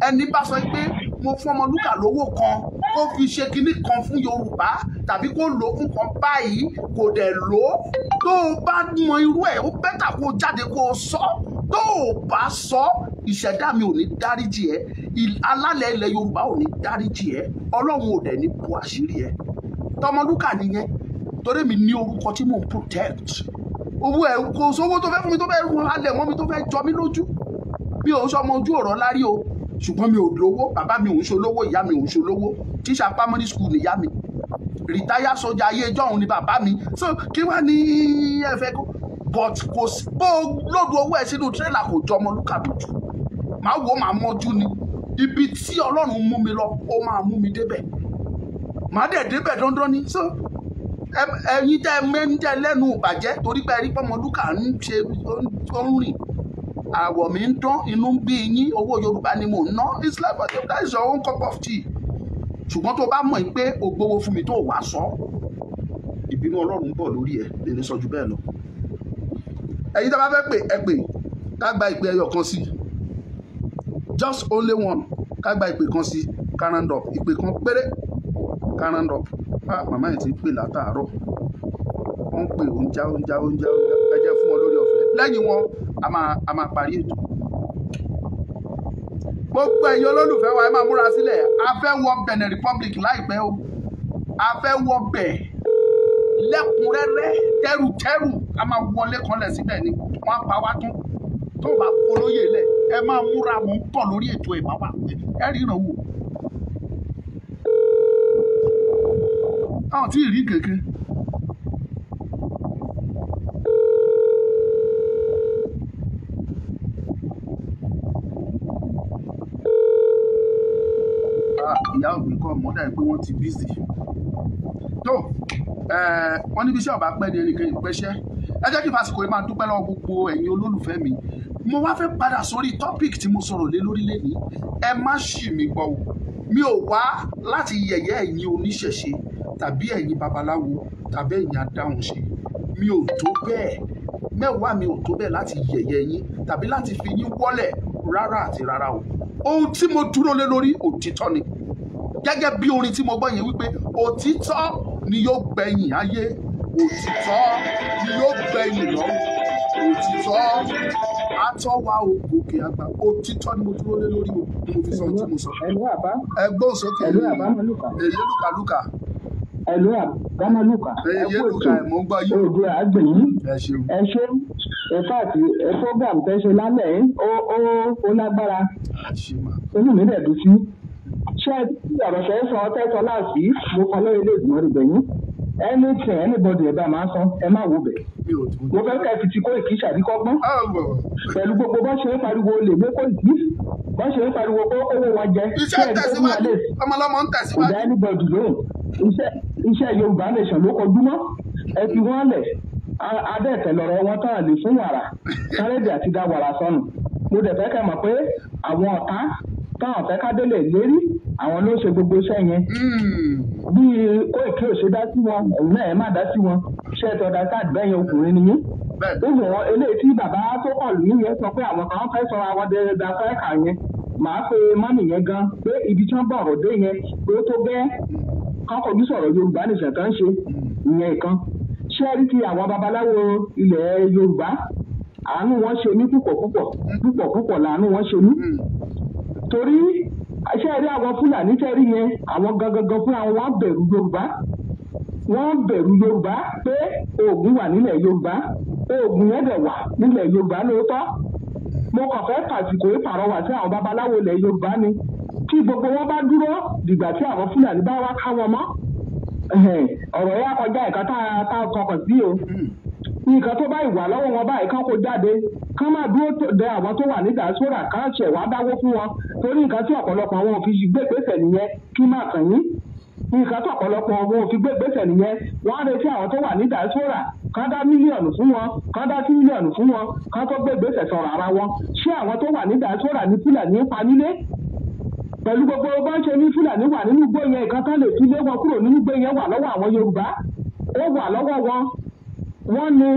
ẹni bá sọ pé mo fún Ọmọlúkà lówó kan kó fi ṣe kinní kan fún Yorùbá tàbí kó lò ó fún kan báyìí kò dẹ̀ lò ó tó o bá mọ irú ẹ̀ ó bẹ́tà kó o jáde kó o sọ tó o bá sọ ìṣẹ̀dá mi ò ní dáríjì ẹ́ alálẹ̀ ilẹ̀ Yorùbá ò ní dáríjì ẹ́ Ọlọ́run ò dẹ̀ ní bu àṣírí ẹ́ tọmọlúkà nìyẹn torí mi ní orúkọ tí mò ń protect owó ẹ̀ kò sówó tó fẹ́ fún mi tó fẹ́ rún alẹ̀ mọ́ mi tó fẹ́ jọ mí lójú bí o sọ ọmọ ojú ọ̀rọ̀ lárí o ṣùgbọ́n mi ò lówó, bàbá mi ò ń ṣolówó, ìyá mi ò ń ṣolówó, tíṣà primary school nìyá mi, rìtáyà sójà ayé ìjọ́hun ni bàbá mi, so kí wá ní ẹ̀fẹ́ kó but kò sí bó lóòdù owó ẹ̀ sínú tírélà kò jọ Ọmọlúkà lójú, màá wò màá mọ́jú ni, ibi tí Ọlọ́run mú mi lọ ó máa mú mi débẹ̀, màá dẹ̀ débẹ̀ dandan ni, so ẹ̀yin tẹ́ mẹ́ńdẹ́ lẹ́nu ìbàjẹ́ torí pé ẹ̀rí pé Ọmọlúkà ń ṣe ó ń rìn, àwọ̀ mi ń dán, inú ń bí yín, owó Yorùbá ni mò ń ná, it's like that is your own cup of tea. Ṣùgbọ́n tó bá mọ̀ pé o gbowó fún mi tó wàá sọ, ìbínú Ọlọ́run ń bọ̀ lórí ẹ̀ lè ní sọ ju bẹ́ẹ̀ lọ. Ẹ̀yin tí a bá fẹ́ pè ẹ pè ká gba ìpè ẹyọ kan sí, just only one, ká gba ìpè kan sí, karandọ̀ ìpè kan péré, karandọ̀. Màmá yìí ti ń pè látàárọ̀, wọ́n ń pè oúnjẹ ẹ jẹ́ fún wọn lórí ọ̀fẹ́, lẹ́yìn wọn a máa parí ètò. Gbogbo ẹ̀yin olólùfẹ́ wa ẹ máa múra sílẹ̀, a fẹ́ wọ Benin Republic láìpẹ́ o, a fẹ́ wọ bẹ̀ lẹ́kùnrẹ́rẹ́ tẹ́rùtẹ́rù, a máa wọlé kanlẹ̀ síbẹ̀ ni wọ́n á pa wá tún tó bá polóyè lẹ̀, ẹ máa múra mọ́ ń pọ̀ lórí ètò ẹ̀ máa wà ẹ ríran wò. Àwọn tí ì rí kankan. Ìyá òbí kọ́ mọ́dà pé wọ́n ti bízì. Tó wọ́n níbi iṣẹ́ ọ̀bá pẹ́ ní ẹnìkan ìpẹ́ṣẹ́. Ẹ jẹ́ kí fásitì yìí máa dúpẹ́ lọ́wọ́ gbogbo ẹ̀yin olólùfẹ́ mi. Mo wá fẹ́ padà sórí tọ́pìkì tí mo sọ̀rọ̀ lé lórí lẹ́ni. Ẹ má ṣì mí gbọ́ o. Mi ò wá láti yẹ̀yẹ́ ẹ̀yin oníṣẹ̀ṣe tàbí ẹ̀yin babaláwo tàbí ẹ̀yin adáhunṣe. Mi ò tó bẹ́ẹ̀. Mẹ́wàá mi ò tó bẹ́ẹ̀ láti yẹ̀yẹ́ yín tàbí láti fi yín wọ́lẹ̀ rárá àti rárá o. Ohun tí mo dúró lé lórí òtítọ́ ni. Gẹ́gẹ́ bí orin tí mo gbọ́ yẹn wípé òtítọ́ ni yóò gbẹ̀yìn ayé, òtítọ́ ni yóò gbẹ̀yìn lọ́run, òtítọ́ àtọ́wá ògòkè àgbà, òtítọ́ ni mo dúró lé lórí o, ni mo fi sọ tí mo sọ. Ẹgbọ́n sókè èyí lùkàlùkà. Ẹ̀lú àbámọ́lùkà. Èyí lùkà ẹ̀ mọ́ gbọ́ yìí. Òde àgbẹ̀yìn. Ẹ ṣeun. Ẹ ṣe ìfàtí program tẹ́ ṣe lálẹ́ yìí ó lágbára. Inú mi dẹ̀ dùn sí. Ṣé ọ̀rọ̀ ṣe é sọ tẹ́sán láàfin mo kọ́ lórí ilé ìgbìmọ̀ rẹ̀ bẹ̀yìn? Anybody ẹ̀ bá máa sọ ẹ má wo bẹ̀. Mo fẹ́ kẹ́ fi ti kó ìkí ṣàdíkọ́gbọ́n. Pẹ̀lú gbogbo bọ́ ṣe ń pariwo lè gbé kó ìkí. Bọ́ ṣe ń pariwo kó owó wọn jẹ. Iṣẹ́ tẹ̀síwájú, ọmọlọ́mọ ń tẹ̀síwájú. Ìdá anybody lóhùn. Iṣẹ́ Yorùbá nation ló kọjú mọ́. Ẹ fi wọ́n lẹ̀. Adẹ́ẹ̀tẹ̀ lọ̀rọ̀ wọn tán lè fún wàrà. Kárẹ́dì àti dá wàrà sọnù. Mo dẹ̀ fẹ́ kẹ́ mọ̀ pé àwọn ọ̀tá táwọn fẹ́ kádélé lérí àwọn ló ṣe gbogbo iṣẹ́ yẹn. Bí Kóìkí ò ṣe dá sí wọn, ẹ̀yin náà ẹ̀ má dá sí wọn. Ṣé ẹ tọ́da káàdì bẹ́yẹn ọkùnrin ni yín? Lóṣù wọn eléyìí tí bàbá tó kọ̀ lù yẹn sọ pé àwọn kan fẹ́ sọ àwọn dẹ́rẹ́dà fẹ́ẹ́kà yẹn. Màá pe mọ́mì yẹn gan pé ibi tí wọ́n bọ̀ ọ̀rọ̀ dé yẹn pé ó tó bẹ́ẹ̀ kọ́kọ́jú sọ̀rọ̀ Yorùbá nìṣẹ̀ kan ṣe ìyẹn kan. Ṣé ẹ rí ti àwọn babaláwo ilẹ̀ Yorùbá? Àánú wọn ṣe mí púpọ̀ làánú wọn ṣe mí. Torí ṣé rí àwọn Fúlàní tẹ́rí yẹn àwọn gangan fún àwọn wọn bẹ̀rù Yorùbá. Wọ́n bẹ̀rù Yorùbá pé oògùn wà nílẹ̀ Yorùbá. Oògùn yẹn dẹ̀ wà nílẹ̀ Yorùbá lóòótọ́. Mo kàn fẹ́ pàṣípò ìpàrọwà sí àwọn babaláwo ilẹ̀ Yorùbá ni. Tí gbogbo wọn bá dúró dìgbà tí àwọn Fúlàní bá wá ká wọn mọ́. Ọ̀rọ̀ yẹn kọjá ìka tá a kọkàn sí o. Nǹkan tó bá ìwà lọ́wọ́ wọn báyìí kán kó jáde kán máa dúró de àwọn tó wà ní diaspora kán ṣẹ̀ wá dáwó fún wọn torí nǹkan tí ọ̀pọ̀lọpọ̀ àwọn òfin gbé gbèsè nìyẹn kí máa kàn yín. Nǹkan tí ọ̀pọ̀lọpọ̀ àwọn òfin gbé gbèsè nìyẹn wọ́n á retí àwọn tó wà ní diaspora kán dá mílíọ̀nù fún wọn kán dá 2 mílíọ̀nù fún wọn kán tó gbé gbèsè sọ̀rọ̀ ara wọn. Ṣé àwọn tó wà ní diaspora ní Fúlàní ń pa nílé? Pẹ̀lú gbogbo bá ń ṣe ní Fúlàní wà nínú igbó yẹn nǹkan tán lè fi lé wọn kúrò nínú igbó yẹn wà lọ́wọ́ àwọn Yorùbá. Ó wà lọ́wọ́ wọn. Wọ́n ní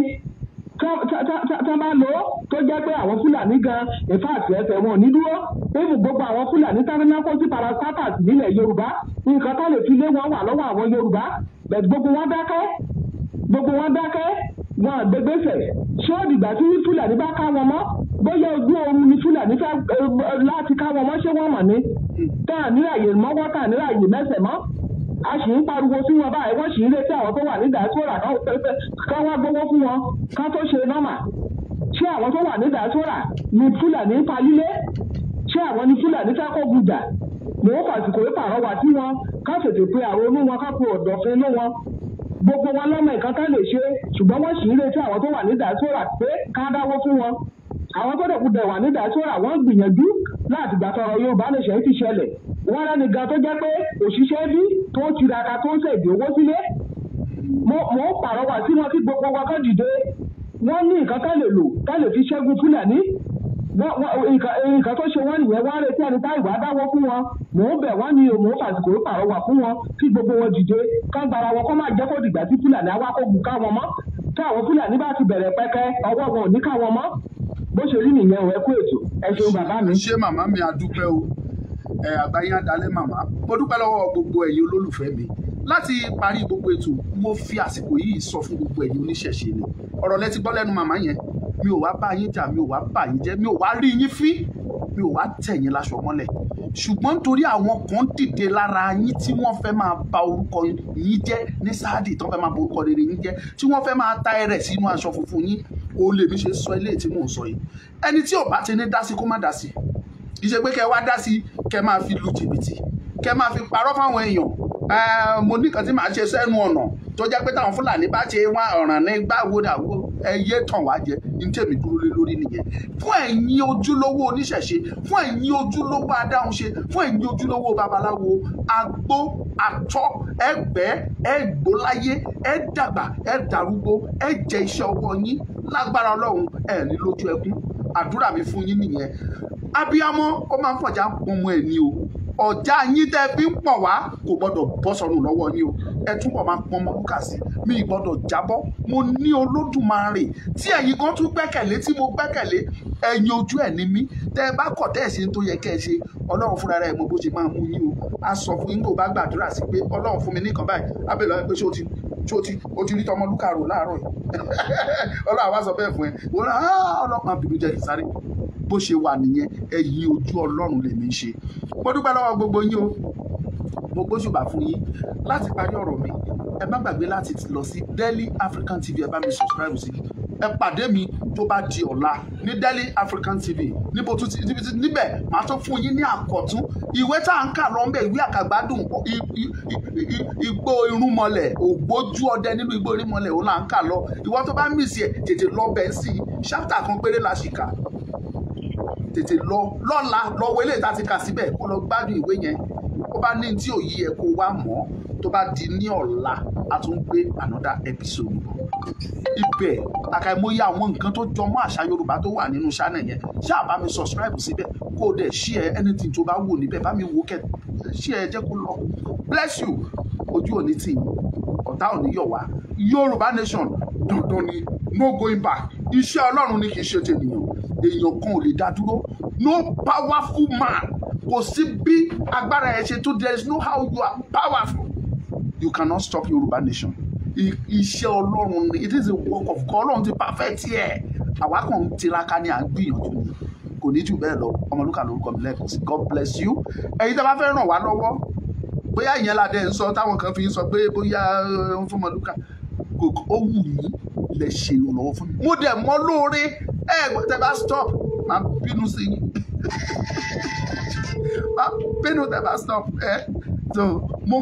tán bá lò ó tó jẹ́ pé àwọn Fúlàní gan ìfáàsì ẹsẹ̀ wọn ò ní dúró. Éèfù gbogbo àwọn Fúlàní tánákó sí parastatus nílẹ̀ Yorùbá nǹkan tó lè fi lé wọn wà lọ́wọ́ àwọn Yorùbá. Bẹ̀t gbogbo wọn dákẹ́ wọn àgbégbèsè. Ṣé ó dìgbà tí Fúlàní bá ká wọn mọ́? Bóyá ojú oorun ni Fúlàní fẹ́ láti ká wọn mọ́ ṣé wọ́n mọ̀ ní? Tá à níláyè mọ́wọ́ tá à níláyè mẹ́sẹ̀ mọ́. A sì ń pariwo sí wọn báyìí wọ́n sì ń retí àwọn tó wà ní diaspora ká wá gbowó fún wọn ká tó ṣe nọ́mà. Ṣé àwọn tó wà ní diaspora ni Fúlàní ń pa lílé? ṣé àwọn ní Fúlàní fẹ́ kó gùjà mò ń fàsìkò yìí pàrọwà sí wọn ká tètè pe àrònú wọn ká pe ọ̀dọ̀fin inú wọn gbogbo wọn lọ́mọ nǹkan tá lè ṣe ṣùgbọ́n wọ́n sì ń retí àwọn tó wà ní diaspora pé ká dáwọ́ fún wọn àwọn tó dẹ̀kú dẹ̀ wà ní diaspora wọ́n gbìyànjú láti gbà tọrọ Yorùbá lè ṣe é ti ṣẹlẹ̀ wọ́n rẹ́ni gan tó jẹ́ pé òṣìṣẹ́ bí tó tiraka tó ń ṣèdè owó sílé mo ń pàrọwà sí wọn kí gbogbo wa kọ́ dìde wọ́n ní nǹkan tá lè lò tá lè fi ṣẹ́gun Fúlàní nǹkan tó ṣe wọ́n nìyẹn wọ́n retí ẹni tá ìwà dáwọ́ fún wọn mò ń bẹ̀ wọ́n ní o mò ń fàsìkò pàrọwà fún wọn kí gbogbo wọn dìde kán gbara wọn kó má jẹ́ kó dìgbà tí Fúlàní awákògùn ká wọn mọ́ tí àwọn Fúlàní bá ti bẹ̀rẹ̀ pẹ́kẹ́ ọwọ́ wọn ò ní ká wọn mọ́ bó ṣe rí nìyẹn ò ẹ kú ètò ẹ ṣeun bàbá mi. ṣé màmá mi adúpẹ́ o àgbáyé adalẹ́ màmá mo dúpẹ́ lọ́wọ́ gbogbo ẹ̀yin olólùfẹ́ mi láti parí gbogbo ètò mo fi àsìkò yìí sọ fún gbogbo ẹ̀yin oníṣẹ̀ṣe ni ọ̀rọ̀ lẹ ti gbọ́ lẹ́nu màmá yẹn mi ò wá bá yín jà mi ò wá bà yín jẹ́ mi ò wá rí yín fín mi ò wá tẹ̀ yín láṣọ mọ́lẹ̀ ṣùgbọ́n nítorí àwọn kan dìde lára yín tí wọ́n fẹ́ máa ba orúkọ yín jẹ́ ní sáàdì tó fẹ́ máa ba orúkọ rere yín jẹ́ tí wọ́n fẹ́ máa ta ẹrẹ̀ sínú aṣọ funfun yín ó lè mi ṣe sọ ilé tí mò ń sọ yìí ẹni tí ò bá ti ní dá sí kó má dá sí ìṣe pé kẹ wá dá sí kẹ máa fi lu jìbìtì kẹ máa fi parọ́ fáwọn èèyàn mo ní kan tí màá ṣe sẹ́nu ọ̀nà tó jẹ́ pé táwọn Fúlàní bá ṣe wá ọ̀ràn ní gbáwo dàwó ẹyẹ tàn wá jẹ ní tèmi dúró lé lórí nìyẹn fún ẹ̀yin ojúlówó oníṣẹ̀ṣe fún ẹ̀yin ojúlówó adáhunṣe fún ẹ̀yin ojúlówó babaláwo agbó àtọ́ ẹgbẹ́ ẹgbóláyé ẹdàgbà ẹdàrúgbó ẹjẹ iṣẹ́ ọwọ́ yín lágbára Ọlọ́run ẹ ní lójú ẹkún àdúrà mi fún yín nìyẹn abiyamọ ó máa ń fọjá pọnmọ ẹ ní o ọjà yín tẹ́ fi ń pọ̀ wá kò gbọ́dọ̀ bọ́ sọnù lọ́wọ́ yín o ẹ túbọ̀ máa pọn ọmọ lúkà sí mi gbọ́dọ̀ jábọ́ mo ní Olódùmarè tí ẹ̀yin kan tún gbẹ́kẹ̀lé tí mo gbẹ́kẹ̀lé ẹ̀yin ojú ẹ̀ ní mí tẹ́ ẹ bá kọ̀ tẹ́ ẹ̀ ṣe tó yẹ kẹ́ ẹ ṣe Ọlọ́run fúnra rẹ̀ mo bó ṣe máa mú yín o a sọ fún yín kó bá gbàdúrà sí pé Ọlọ́run fún mi nìkan báyìí abẹ́lẹ́ pé ṣé o ti rí tọmọ lúkà rò láàárọ̀ yìí Ọlọ́run àwa sọ bẹ́ẹ̀ fún ẹ ọlọ́pàá bìbí jẹ́ ìsáré bó ṣe wà nìyẹn ẹ̀yin ojú Ọlọ́run lèmi ń ṣe mo dúpẹ́ lọ́wọ́ gbogbo yín o mo gbóṣùbà fún yín láti parí ọ̀rọ̀ mi ẹ má gbàgbé láti lọ sí Daily African TV ẹ bá mi subscribe sí ẹ pàdé mi tó bá di ọ̀la ní Daily African TV níbo tún ti níbẹ̀ màá tó fún yín ní àkọ́tún ìwé tá à ń kà lọ́nbẹ̀ ìwé àkàgbádùn igbó irúnmọlẹ̀ ògbójú ọdẹ nínú igbó irúnmọlẹ̀ òun là ń kà lọ ìwọ tó bá mìsì ẹ tètè lọ bẹ́ẹ̀ sí ṣápítà kan péré la ṣì kà tètè lọ lọ́la lọ́wọ́ eléyìí tá a ti kà síbẹ̀ kó lọ gbádùn ìwé yẹn ó bá ní tí òyì ẹ kó wá mọ́ tó bá di ní ọ̀la a tún gbé another episode ibẹ̀ àkàìmọye àwọn nǹkan tó jọ mọ́ àṣà Yorùbá tó wà nínú channel yẹn ṣáà bá mi subscribe síbẹ̀ kó o dẹ̀ share anything tó bá wù níbẹ̀ bá mi wò kẹ́ share jẹ́ kó lọ bless you ojú òní tì ọ̀tá òní yọ̀ wá Yorùbá nation dandan ni no going back iṣẹ́ Ọlọ́run ni kì í ṣe tènìyàn èèyàn kan ò lè dá dúró no powerful man kò sí bí agbára ẹ ṣe tó there is no how you are powerful you cannot stop Yorùbá nation iṣẹ́ Ọlọ́run ni it is a work of God Ọlọ́run ti perfect here àwa kàn ń tiraka ni à ń gbìyànjú ni kò ní jù bẹ́ẹ̀ lọ Ọmọlúkà lórúkọ mi lẹ́ẹ̀kan sí God bless you ẹ̀yin tí a bá fẹ́ ràn wá lọ́wọ́ bóyá ìyẹn ládẹ ń sọ táwọn kan fi ń sọ pé bóyá ń fún Ọmọlúkà ó wù yín lè ṣe ìrànlọ́wọ́ fún mi mo dẹ̀ mọ́ lóore tẹ bá stop máa bínú sí yín máa bínú tẹ bá stop so mo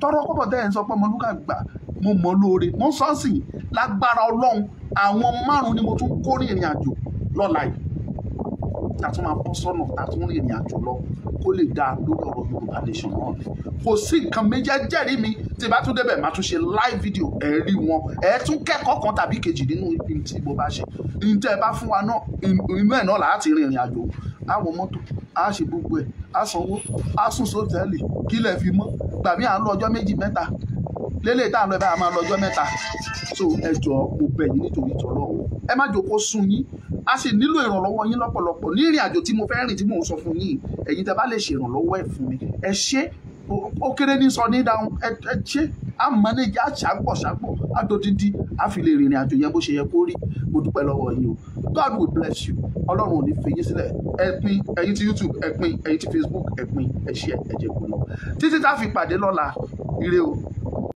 tọrọ kọ́bọ̀ tẹ́ ẹ̀ ń sọ pé Ọmọlúkà gbà mo mọ̀ lóore mo sọ sí lágbára Ọlọ́run àwọn 5 ni mo tún kó ní ìrìn àjò lọ́la yìí tàtún máa bọ́ sọ́nà tàtún rìn ìrìn àjò lọ kó lè dáa lórí ọ̀rọ̀ Yorùbá nation náà ni kò sí nǹkan méjì jẹ́rìí mi tí bá tún débẹ̀ máa tún ṣe live video ẹ̀ rí wọn ẹ̀ tún kẹ́kọ̀ọ́ kan tàbí kejì nínú ibi tí mo bá ṣe ní tẹ́ ẹ bá fún wa náà inú ẹ̀ náà láti rìn ìrìn àjò àwọn mọ́tò á ṣe gbogbo ẹ̀ á sanwó á sùn sóòtẹ́ẹ̀lì kílẹ̀ fi mọ́ gbàmí à ń lọ ọjọ́ 2-3 lélẹ̀ tá à ń lọ ẹ bá máa lọ ọjọ́ 3 so ẹ jọ̀ọ́ mo bẹ̀ yín nítorí ìtọ́lọ́ ẹ má jókòó sùn yín a sì nílò ìrànlọ́wọ́ yín lọ́pọ̀lọpọ̀ ní ìrìn àjò tí mo fẹ́ rìn tí mò ń sọ fún yín ẹ̀yin tẹ́ bá lè ṣe ìrànlọ́wọ́ ẹ̀ fún mi ẹ ṣe ó kéré ní sọ ní dáhùn ẹ ṣe á mọ́nẹ́jì á ṣàgbọ̀ á dodidi á fi lè rìnrìn àjò yẹn bó ṣe yẹ kó rí mo dúpẹ́ lọ́wọ́ yín o God will bless you Ọlọ́run ò ní fi yín sílẹ̀ ẹ pín ẹ̀yin tí YouTube ẹ pín ẹ̀yin tí Facebook ẹ pín ẹ share ẹ jẹ́ kó lọ títí tá a fi pàdé lọ́la ire o.